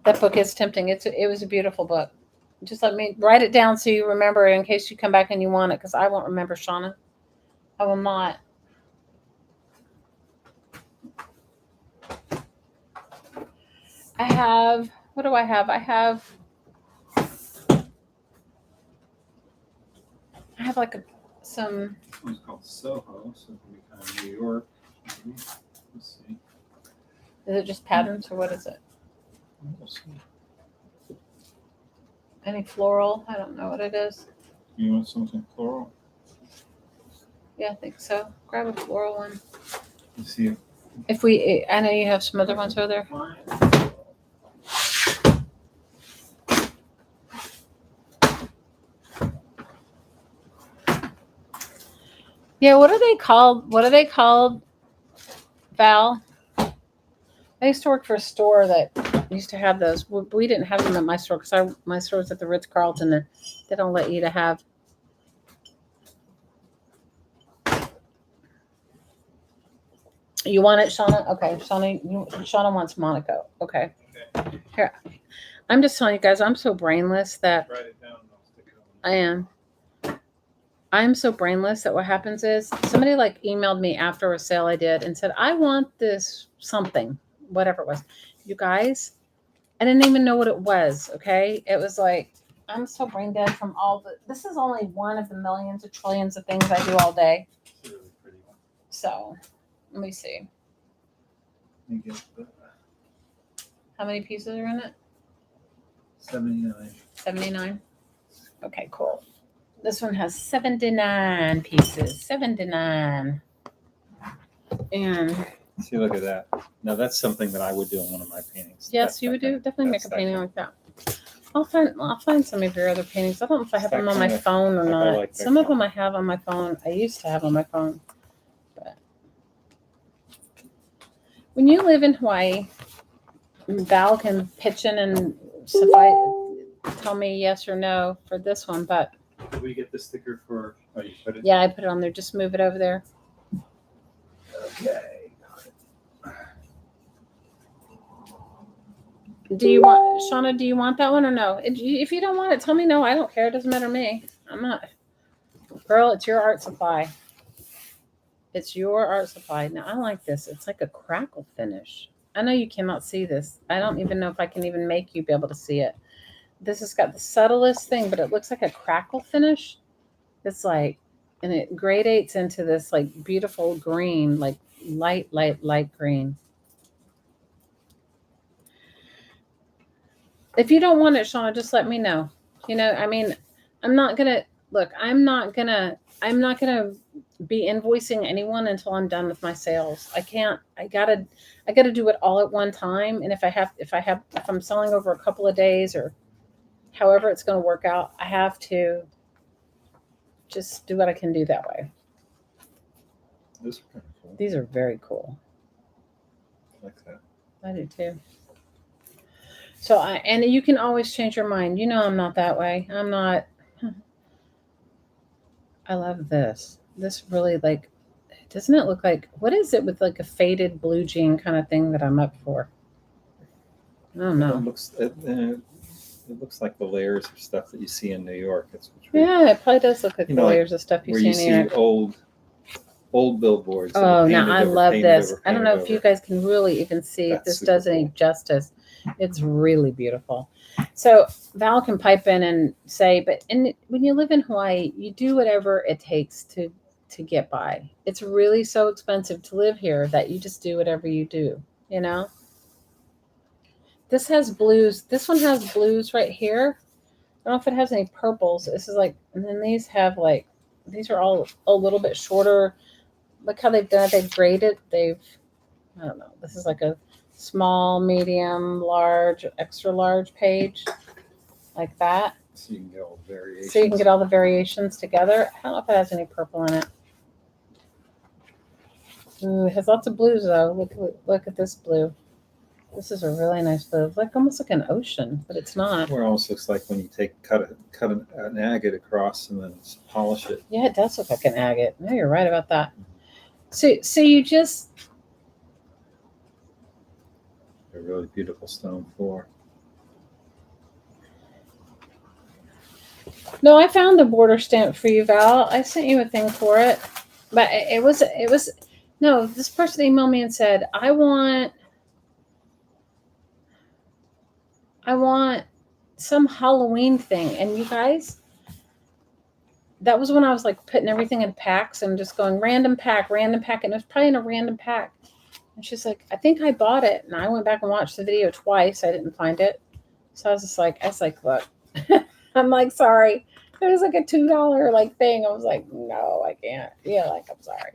That book is tempting. It was a beautiful book. Just let me write it down so you remember in case you come back and you want it, because I won't remember, Shauna. I will not. I have, what do I have? I have like some, It's called Soho, so it can be kind of New York. Maybe. Let's see. is it just patterns or what is it? We'll see. Any floral? I don't know what it is. You want something floral? Yeah, I think so. Grab a floral one. Let's see. If we, I know you have some other ones over there. Yeah, what are they called? What are they called, Val? I used to work for a store that used to have those. We didn't have them at my store because my store was at the Ritz-Carlton, and they don't let you to have. You want it, Shauna? Okay, Shauna wants Monaco. Okay. Here, I'm just telling you guys, I'm so brainless that Write it down and I'll stick it on. I am. I'm so brainless that what happens is somebody like emailed me after a sale I did and said, I want this something, whatever it was. You guys, I didn't even know what it was. Okay. It was like, I'm so brain dead from this is only one of the millions of trillions of things I do all day. It's a really pretty one. So let me see. You get the How many pieces are in it? 79. 79. Okay, cool. This one has 79 pieces. 79. And See, look at that. Now that's something that I would do in one of my paintings. yes, you would do definitely make a painting like that. I'll find some of your other paintings. I don't know if I have them on my phone or not. like that Some of kind. them I have on my phone. I used to have on my phone. But when you live in Hawaii, Val can pitch in and tell me yes or no for this one. But Did we get the sticker for? Oh, you put it. yeah, I put it on there. Just move it over there. Okay. Do you want, Shauna, do you want that one or no? If you don't want it, tell me no. I don't care. It doesn't matter to me. I'm not. Girl, it's your art supply. It's your art supply. Now, I like this. It's like a crackle finish. I know you cannot see this. I don't even know if I can even make you be able to see it. This has got the subtlest thing, but it looks like a crackle finish. It's like, and it gradates into this like beautiful green, like light green. If you don't want it, Shauna, just let me know. You know, I mean, I'm not gonna be invoicing anyone until I'm done with my sales. I gotta do it all at one time. And if I'm selling over a couple of days or however it's gonna work out, I have to just do what I can do that way. This is kind of cool. These are very cool. I like that. I do too. So and you can always change your mind. You know, I'm not that way. I'm not. I love this. This really doesn't it look like, what is it with like a faded blue jean kind of thing that I'm up for? I don't know. It looks like the layers of stuff that you see in New York. Yeah, it probably does look like the layers of stuff you where see you in see New York. old billboards. Oh, now I love this. I don't know if you guys can really even see if this does any justice. It's really beautiful. So Val can pipe in and say, when you live in Hawaii, you do whatever it takes to get by. It's really so expensive to live here that you just do whatever you do, you know? This has blues. This one has blues right here. I don't know if it has any purples. This is like, and then these have like, these are all a little bit shorter. Look how they've done it. They've graded. I don't know. This is like a small, medium, large, extra large page, like that. So you can get all the variations. So you can get all the variations together. I don't know if it has any purple in it. Ooh, it has lots of blues though. Look at this blue. This is a really nice blue. Like almost like an ocean, but it's not. It almost looks like when you cut an agate across and then polish it. Yeah, it does look like an agate. No, you're right about that. So you just A really beautiful stone floor. No, I found the border stamp for you, Val. I sent you a thing for it. But it was no, this person emailed me and said, I want some Halloween thing. And you guys, that was when I was like putting everything in packs and just going random pack. And it was probably in a random pack. And she's like, I think I bought it. And I went back and watched the video twice. I didn't find it. So I was like, look, I'm like, sorry. It was like a $2 like thing. I was like, no, I can't. Yeah, like, I'm sorry.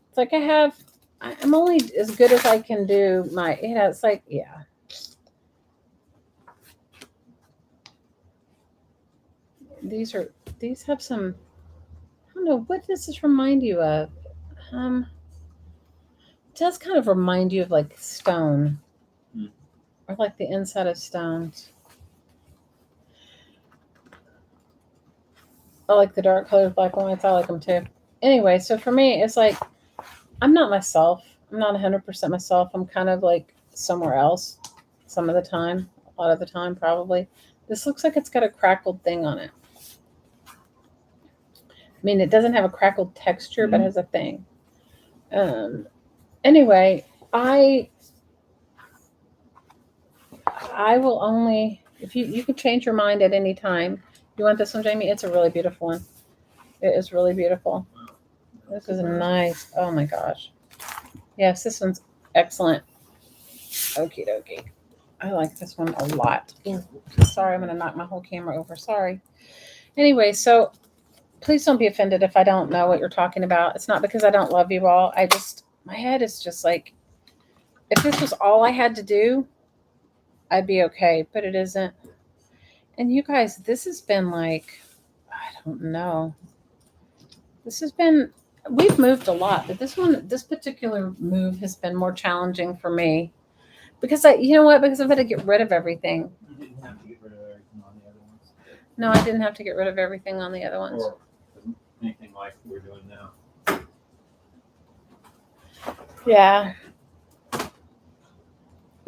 It's like I'm only as good as I can do my, it's like, yeah. These have some, I don't know, what does this remind you of? It does kind of remind you of like stone. Or like the inside of stones. I like the dark colors, black and whites. I like them too. Anyway, so for me, it's like, I'm not myself. I'm not 100% myself. I'm kind of like somewhere else some of the time. A lot of the time, probably. This looks like it's got a crackled thing on it. I mean, it doesn't have a crackled texture, but it has a thing. Anyway, I will only, if you can change your mind at any time. You want this one, Jamie? It's a really beautiful one. It is really beautiful. This is nice. Oh my gosh. Yes, this one's excellent. Okie dokie. I like this one a lot. Sorry, I'm going to knock my whole camera over. Sorry. Anyway, so please don't be offended if I don't know what you're talking about. It's not because I don't love you all. My head is just like, if this was all I had to do, I'd be okay, but it isn't. And you guys, this has been like, I don't know. We've moved a lot, but this particular move has been more challenging for me because you know what? Because I've had to get rid of everything. You didn't have to get rid of everything on the other ones. No, I didn't have to get rid of everything on the other ones. Or anything like we're doing now. Yeah.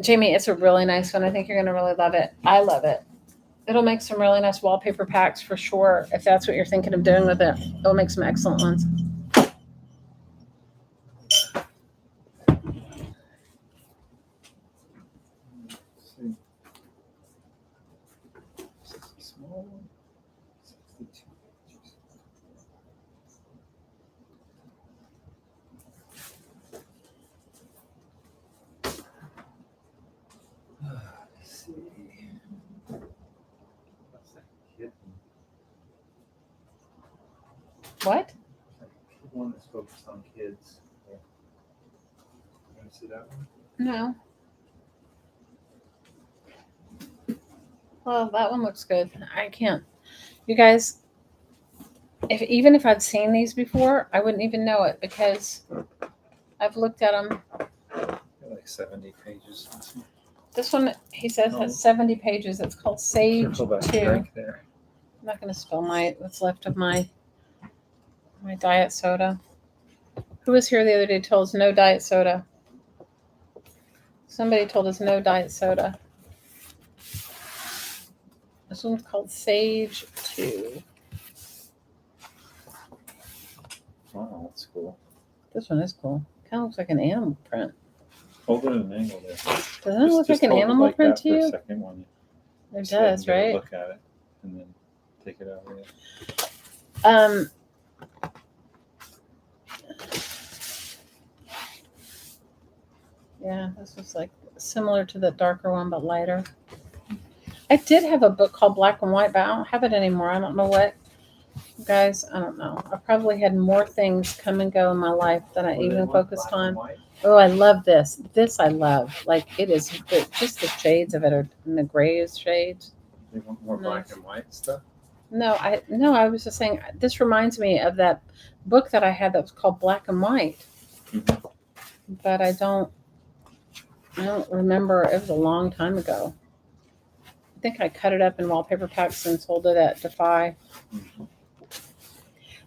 Jamie, it's a really nice one. I think you're going to really love it. I love it. It'll make some really nice wallpaper packs for sure. If that's what you're thinking of doing with it, it'll make some excellent ones. Small one. 62 pages. Let's see. That's that kid What? one that's focused on kids. You want to see that one? No. Well, that one looks good. I can't. You guys, even if I'd seen these before, I wouldn't even know it because I've looked at them. Like 70 pages. This one, he says, has 70 pages. It's called Sage Careful about 2. your drink there. I'm not going to spill what's left of my diet soda. Who was here the other day told us no diet soda? Somebody told us no diet soda. This one's called Sage 2. Wow, that's cool. This one is cool. Kind of looks like an animal print. Hold it at an angle there. Doesn't it look like an hold it animal like print that to for a you? second one. It So I can does, get a right? Look at it and then take it out. Yeah. Yeah, this was like similar to the darker one, but lighter. I did have a book called Black and White, but I don't have it anymore. I don't know what. Guys, I don't know. I probably had more things come and go in my life than I even focused on. Oh, I love this. This I love. Like it is just the shades of it are in the grayish shades. They want more black Nice. and white stuff. No, I was just saying this reminds me of that book that I had that was called Black and White. Mhm. But I don't remember. It was a long time ago. I think I cut it up in wallpaper packs and sold it at Defy. Mhm.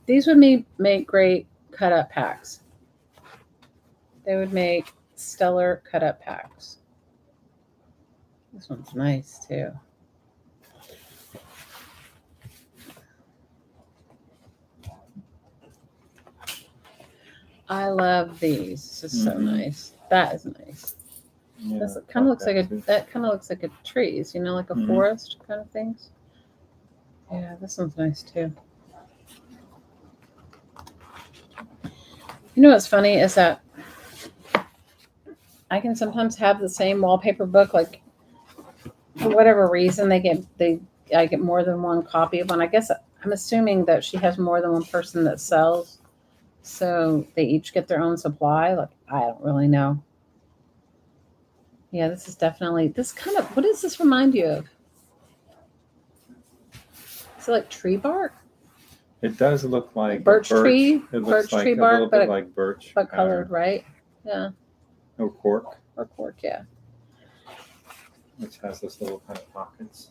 These would make great cut up packs. They would make stellar cut up packs. This one's nice too. I love these. This is so Mhm. nice. That is nice. Yeah, This kind of looks like too. that kind of looks like a trees, like a Mhm. forest kind of things. Yeah, this one's nice too. You know what's funny is that I can sometimes have the same wallpaper book, like for whatever reason I get more than one copy of one. I guess I'm assuming that she has more than one person that sells, so they each get their own supply. Like I don't really know. Yeah, this is definitely this kind of. What does this remind you of? Is it like tree bark? It does look like a Birch tree? It looks Birch like tree a bark, little but bit like birch, but colored, right? Yeah, or cork, or cork. Yeah. which has those little kind of pockets.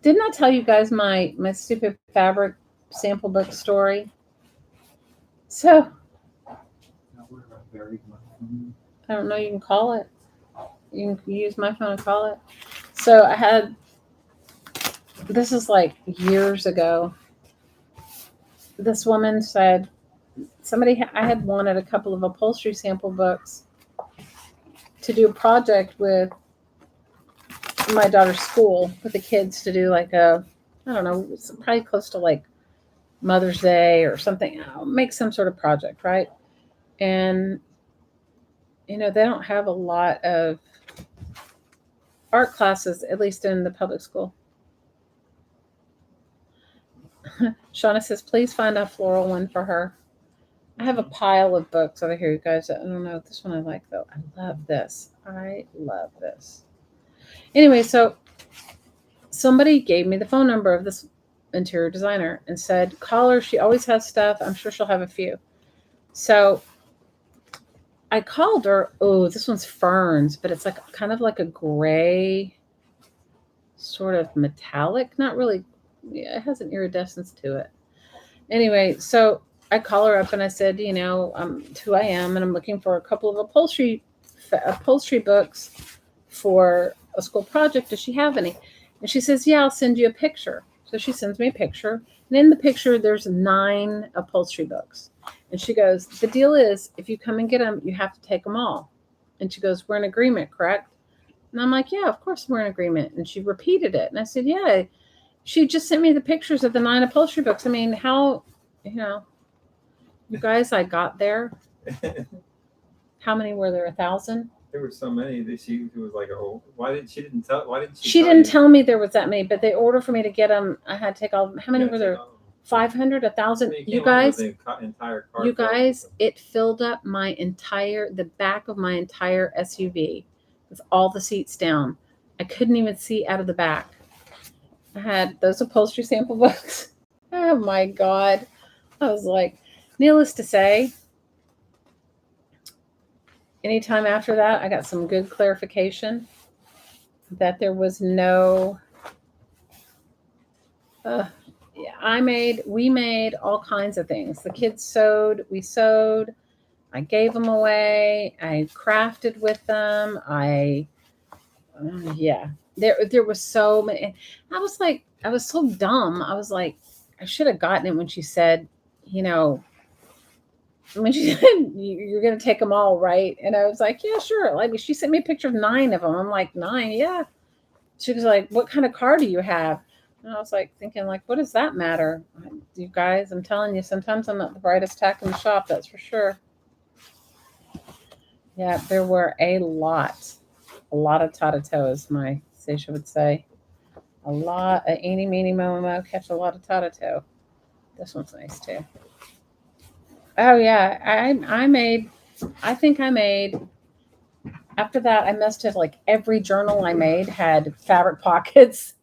Didn't I tell you guys my stupid fabric sample book story? So Now, where have I buried my phone? I don't know. You can call it. You can use my phone and call it. So I had. This is like years ago. This woman said I had wanted a couple of upholstery sample books to do a project with my daughter's school with the kids to do like I don't know, it's probably close to like Mother's Day or something. Make some sort of project, right? And they don't have a lot of art classes, at least in the public school. Shauna says, please find a floral one for her. I have a pile of books over here, you guys. I don't know. This one I like, though. I love this. I love this. Anyway, so somebody gave me the phone number of this interior designer and said, call her. She always has stuff. I'm sure she'll have a few. So I called her. Oh, this one's ferns, but it's like kind of like a gray, sort of metallic. Not really. Yeah, it has an iridescence to it. Anyway, so I call her up and I said, who I am, and I'm looking for a couple of upholstery books for a school project. Does she have any? And she says, yeah, I'll send you a picture. So she sends me a picture. And in the picture, there's 9 upholstery books. And she goes, the deal is, if you come and get them, you have to take them all. And she goes, we're in agreement, correct? And I'm like, yeah, of course we're in agreement. And she repeated it. And I said, yeah. She just sent me the pictures of the 9 upholstery books. I mean, how, you guys, I got there. How many were there? 1,000? There were so many that she was like, oh, why didn't she She didn't tell me there was that many, but they ordered for me to get them. I had to take all. How many were there? 500, 1,000. You guys, it filled up the back of my entire SUV with all the seats down. I couldn't even see out of the back. I had those upholstery sample books. Oh my God. I was like, needless to say, anytime after that, I got some good clarification that there was no. We made all kinds of things. The kids sewed, we sewed. I gave them away. I crafted with them. There was so many. I was so dumb. I was like, I should have gotten it when she said, when she said, you're going to take them all, right? And I was like, yeah, sure. Like, she sent me a picture of 9 of them. I'm like, 9? Yeah. She was like, what kind of car do you have? And I was like thinking, like, what does that matter? You guys, I'm telling you, sometimes I'm not the brightest tack in the shop, that's for sure. Yeah, there were a lot of tata-toe, as my Seisha would say. A lot of eeny, meeny, mo, catch a lot of tata-toe. This one's nice too. Oh yeah, I think I made, after that, I must have, like, every journal I made had fabric pockets.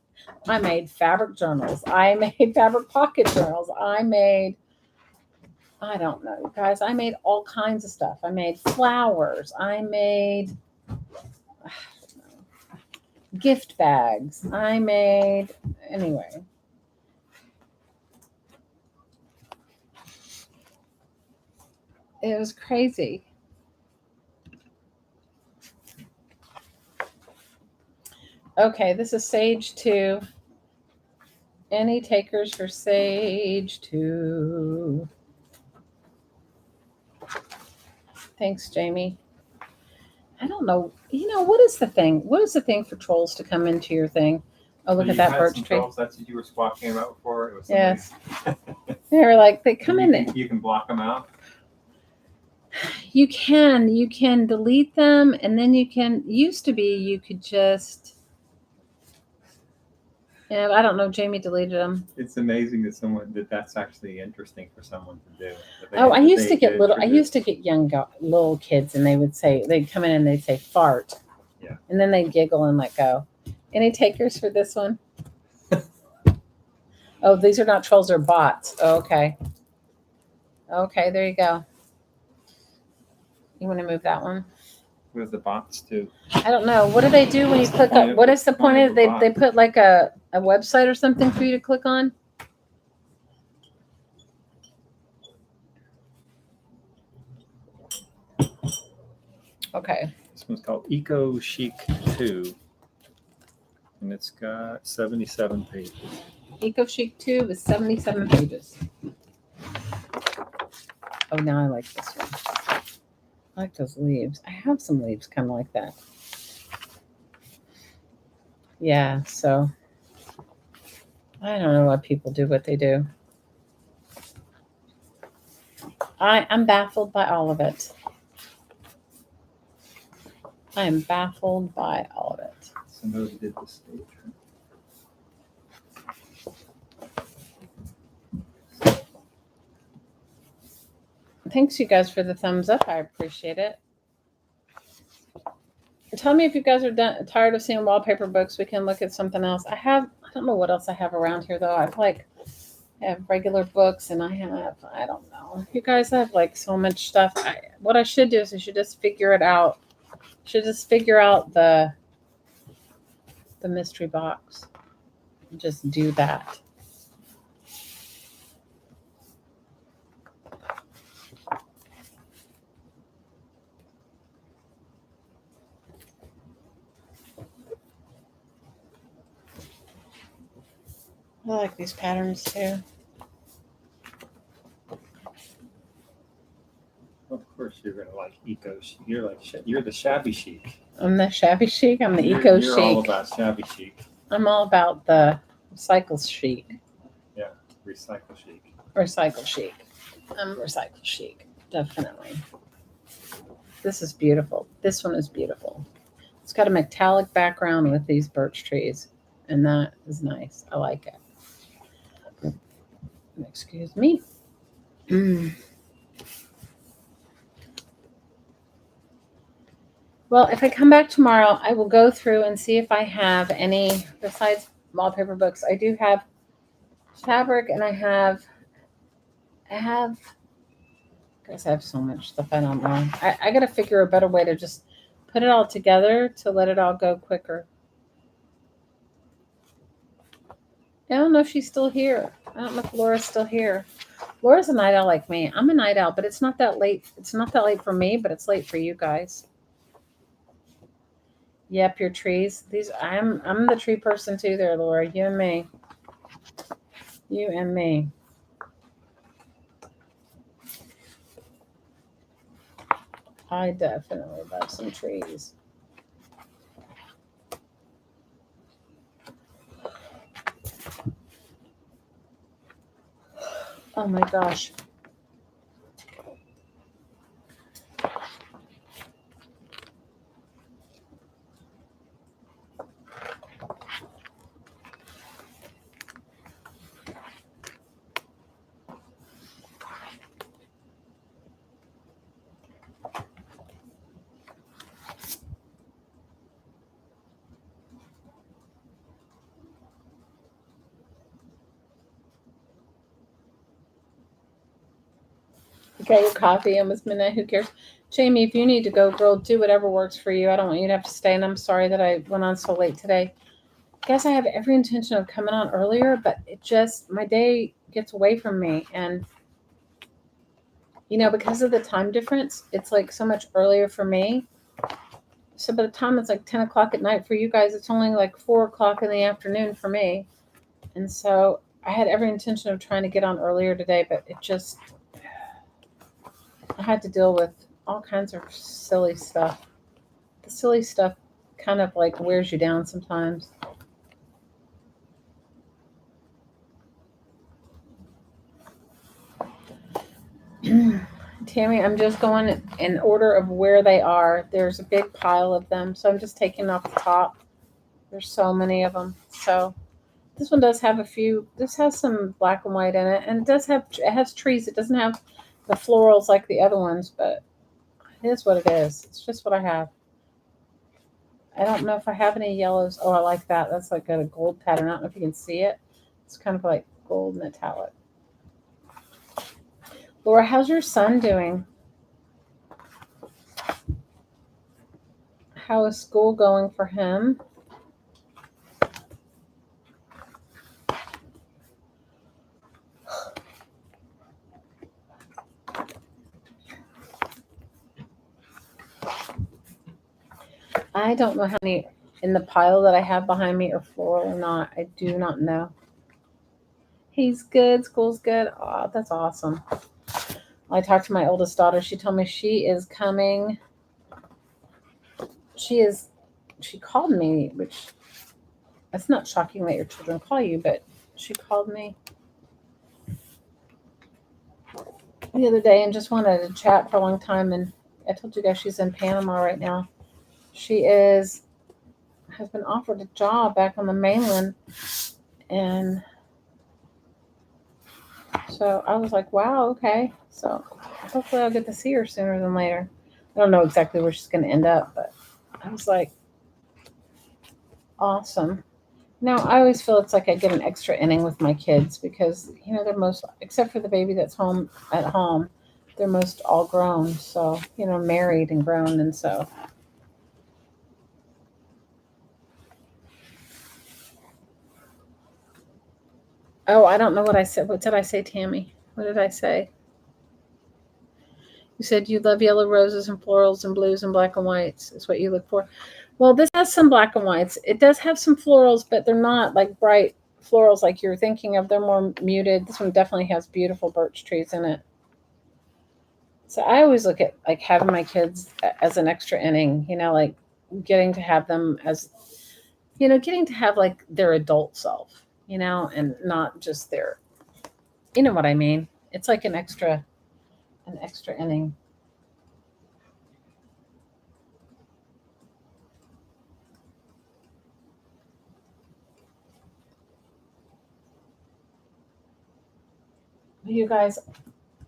I made fabric journals. I made fabric pocket journals. I don't know, guys. I made all kinds of stuff. I made flowers. I made gift bags. Anyway. It was crazy. Okay, this is Sage 2. Any takers for Sage 2? Thanks, Jamie. I don't know. What is the thing? What is the thing for trolls to come into your thing? Oh, look So at you that had birch some tree. trolls, that's what you were squawking about before. It was Yes. somebody- They're like, they come you in. can, you can block them out. You can delete them, and then used to be, you could just, yeah, I don't know. Jamie deleted them. It's amazing that's actually interesting for someone to do. Oh, I used to get young little kids, and they'd come in and they'd say fart. Yeah. And then they'd giggle and let go. Any takers for this one? Oh, these are not trolls, they're bots. Oh, okay. Okay, there you go. You want to move that one? With the bots too. I don't know. What do they do when you click on? What is the point of it? They put like a website or something for you to click on? Okay. This one's called Eco Chic 2. And it's got 77 pages. Eco Chic 2 is 77 pages. Oh, now I like this one. I like those leaves. I have some leaves kind of like that. Yeah, so I don't know why people do what they do. I'm baffled by all of it. I am baffled by all of it. Somebody did the stage. Thanks, you guys, for the thumbs up. I appreciate it. Tell me if you guys are tired of seeing wallpaper books. We can look at something else. I don't know what else I have around here, though. I have regular books, and I don't know. You guys have like so much stuff. What I should do is I should just figure it out. Should just figure out the mystery box. Just do that. I like these patterns too. Of course, you're gonna like eco. You're the shabby chic. I'm the shabby chic. I'm the You're eco chic. all about shabby chic. I'm all about the recycle chic. Yeah, recycle chic. Recycle chic. I'm recycle chic. Definitely. This is beautiful. This one is beautiful. It's got a metallic background with these birch trees, and that is nice. I like it. Excuse me. Well, if I come back tomorrow, I will go through and see if I have any, besides wallpaper books. I do have fabric, and I have, guys, I have so much stuff I don't know. I got to figure a better way to just put it all together to let it all go quicker. I don't know if she's still here. I don't know if Laura's still here. Laura's a night owl like me. I'm a night owl, but it's not that late. It's not that late for me, but it's late for you guys. Yep, your trees. I'm the tree person too there, Laura. You and me. You and me. I definitely love some trees. Oh my gosh. You got your coffee, almost midnight. Who cares? Jamie, if you need to go, girl, do whatever works for you. I don't want you to have to stay, and I'm sorry that I went on so late today. Guess I have every intention of coming on earlier, but my day gets away from me. And, because of the time difference, it's like so much earlier for me. So by the time it's like 10 o'clock at night for you guys, it's only like 4 o'clock in the afternoon for me. And so I had every intention of trying to get on earlier today, but I had to deal with all kinds of silly stuff. The silly stuff kind of like wears you down sometimes. Tammy, I'm just going in order of where they are. There's a big pile of them, so I'm just taking off the top. There's so many of them. So this one does have a few. This has some black and white in it, and it has trees. It doesn't have the florals like the other ones, but it is what it is. It's just what I have. I don't know if I have any yellows. Oh, I like that. That's like got a gold pattern. I don't know if you can see it. It's kind of like gold metallic. Laura, how's your son doing? How is school going for him? I don't know how many in the pile that I have behind me are floral or not. I do not know. He's good. School's good. Oh, that's awesome. I talked to my oldest daughter. She told me she is coming. She called me, which it's not shocking that your children call you, but she called me the other day and just wanted to chat for a long time. And I told you guys she's in Panama right now. She has been offered a job back on the mainland. And so I was like, wow, okay. So hopefully I'll get to see her sooner than later. I don't know exactly where she's going to end up, but I was like, awesome. Now, I always feel it's like I get an extra inning with my kids because, they're most, except for the baby that's home at home, they're most all grown. So, married and grown. And so, oh, I don't know what I said. What did I say, Tammy? What did I say? You said you love yellow roses and florals and blues and black and whites is what you look for. Well, this has some black and whites. It does have some florals, but they're not like bright florals like you're thinking of. They're more muted. This one definitely has beautiful birch trees in it. So I always look at like having my kids as an extra inning, like getting to have them as, getting to have like their adult self, and not just their, you know what I mean? It's like an extra inning. You guys,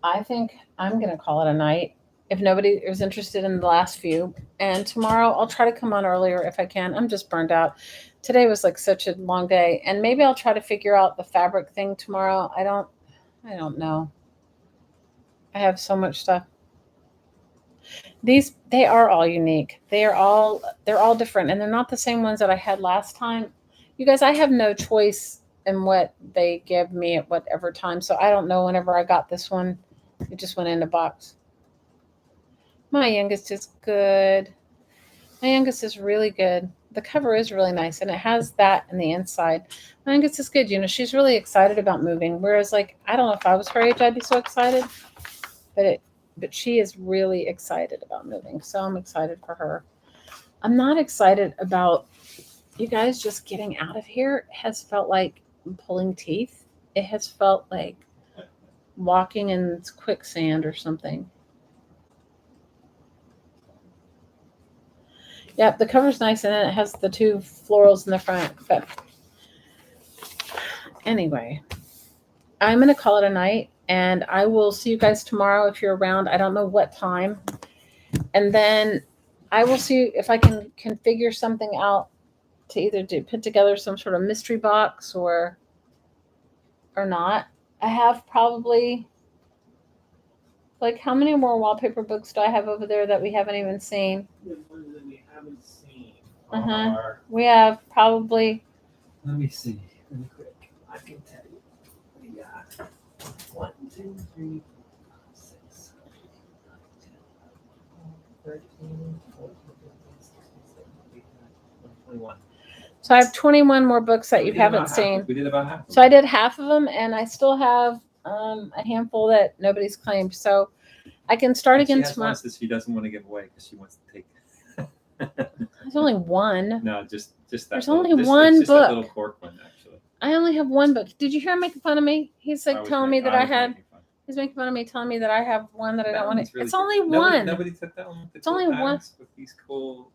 I think I'm going to call it a night if nobody is interested in the last few. And tomorrow I'll try to come on earlier if I can. I'm just burned out. Today was like such a long day. And maybe I'll try to figure out the fabric thing tomorrow. I don't know. I have so much stuff. They are all unique. They're all different, and they're not the same ones that I had last time. You guys, I have no choice in what they give me at whatever time. So I don't know whenever I got this one. It just went in a box. My youngest is good. My youngest is really good. The cover is really nice, and it has that in the inside. My youngest is good. She's really excited about moving. Whereas, like, I don't know if I was her age, I'd be so excited. But she is really excited about moving. So I'm excited for her. I'm not excited about you guys just getting out of here. It has felt like pulling teeth. It has felt like walking in quicksand or something. Yep, the cover's nice, and then it has the two florals in the front. But anyway, I'm going to call it a night, and I will see you guys tomorrow if you're around. I don't know what time. And then I will see if I can figure something out to either put together some sort of mystery box or not. I have probably, like, how many more wallpaper books do I have over there that we haven't even seen? The ones that we haven't seen Uh-huh. are. We have probably. Let me see. Really quick. I can tell you. We got 1, 2, 3, 4, 5, 6, 7, 8, 9, 10, 13, 14, 15, 16, 17, 18, 19, 21. So I have 21 more books that you haven't seen. We did about half. So I did half of them, and I still have a handful that nobody's claimed. So I can start And she again has tomorrow. ones that she doesn't want to give away because she wants to take. There's only one. No, just that. There's little, only just, one it's just that little book. cork one, actually. I only have one book. Did you hear him making fun of me? He's like telling me that I had. He's making fun of me, telling me that I have one that I don't want to. Really it's only good. one. Nobody took that one. With the It's cool only one. patterns with these cool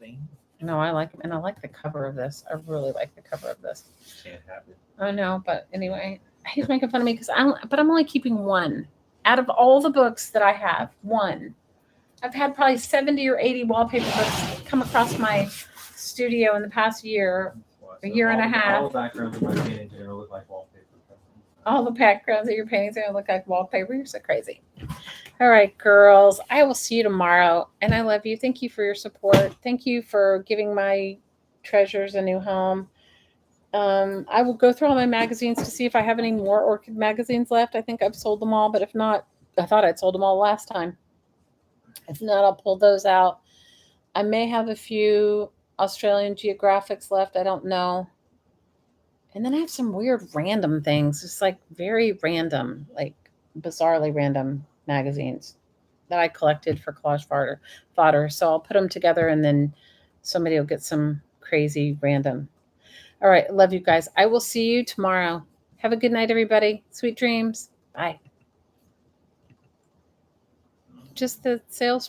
veins. No, I like them, and I like the cover of this. I really like the cover of this. Can't have it. I know, but anyway, he's making fun of me because but I'm only keeping one out of all the books that I have. One. I've had probably 70 or 80 wallpaper books come across my studio in the past year. A year and a half. All the backgrounds of my paintings are going to look like wallpaper. All the backgrounds of your paintings are going to look like wallpaper. You're so crazy. All right, girls. I will see you tomorrow. And I love you. Thank you for your support. Thank you for giving my treasures a new home. I will go through all my magazines to see if I have any more orchid magazines left. I think I've sold them all, but if not, I thought I'd sold them all last time. If not, I'll pull those out. I may have a few Australian Geographics left. I don't know. And then I have some weird random things, just like very random, like bizarrely random magazines that I collected for collage fodder. So I'll put them together and then somebody will get some crazy random. All right. Love you guys. I will see you tomorrow. Have a good night, everybody. Sweet dreams. Bye. Just the sales.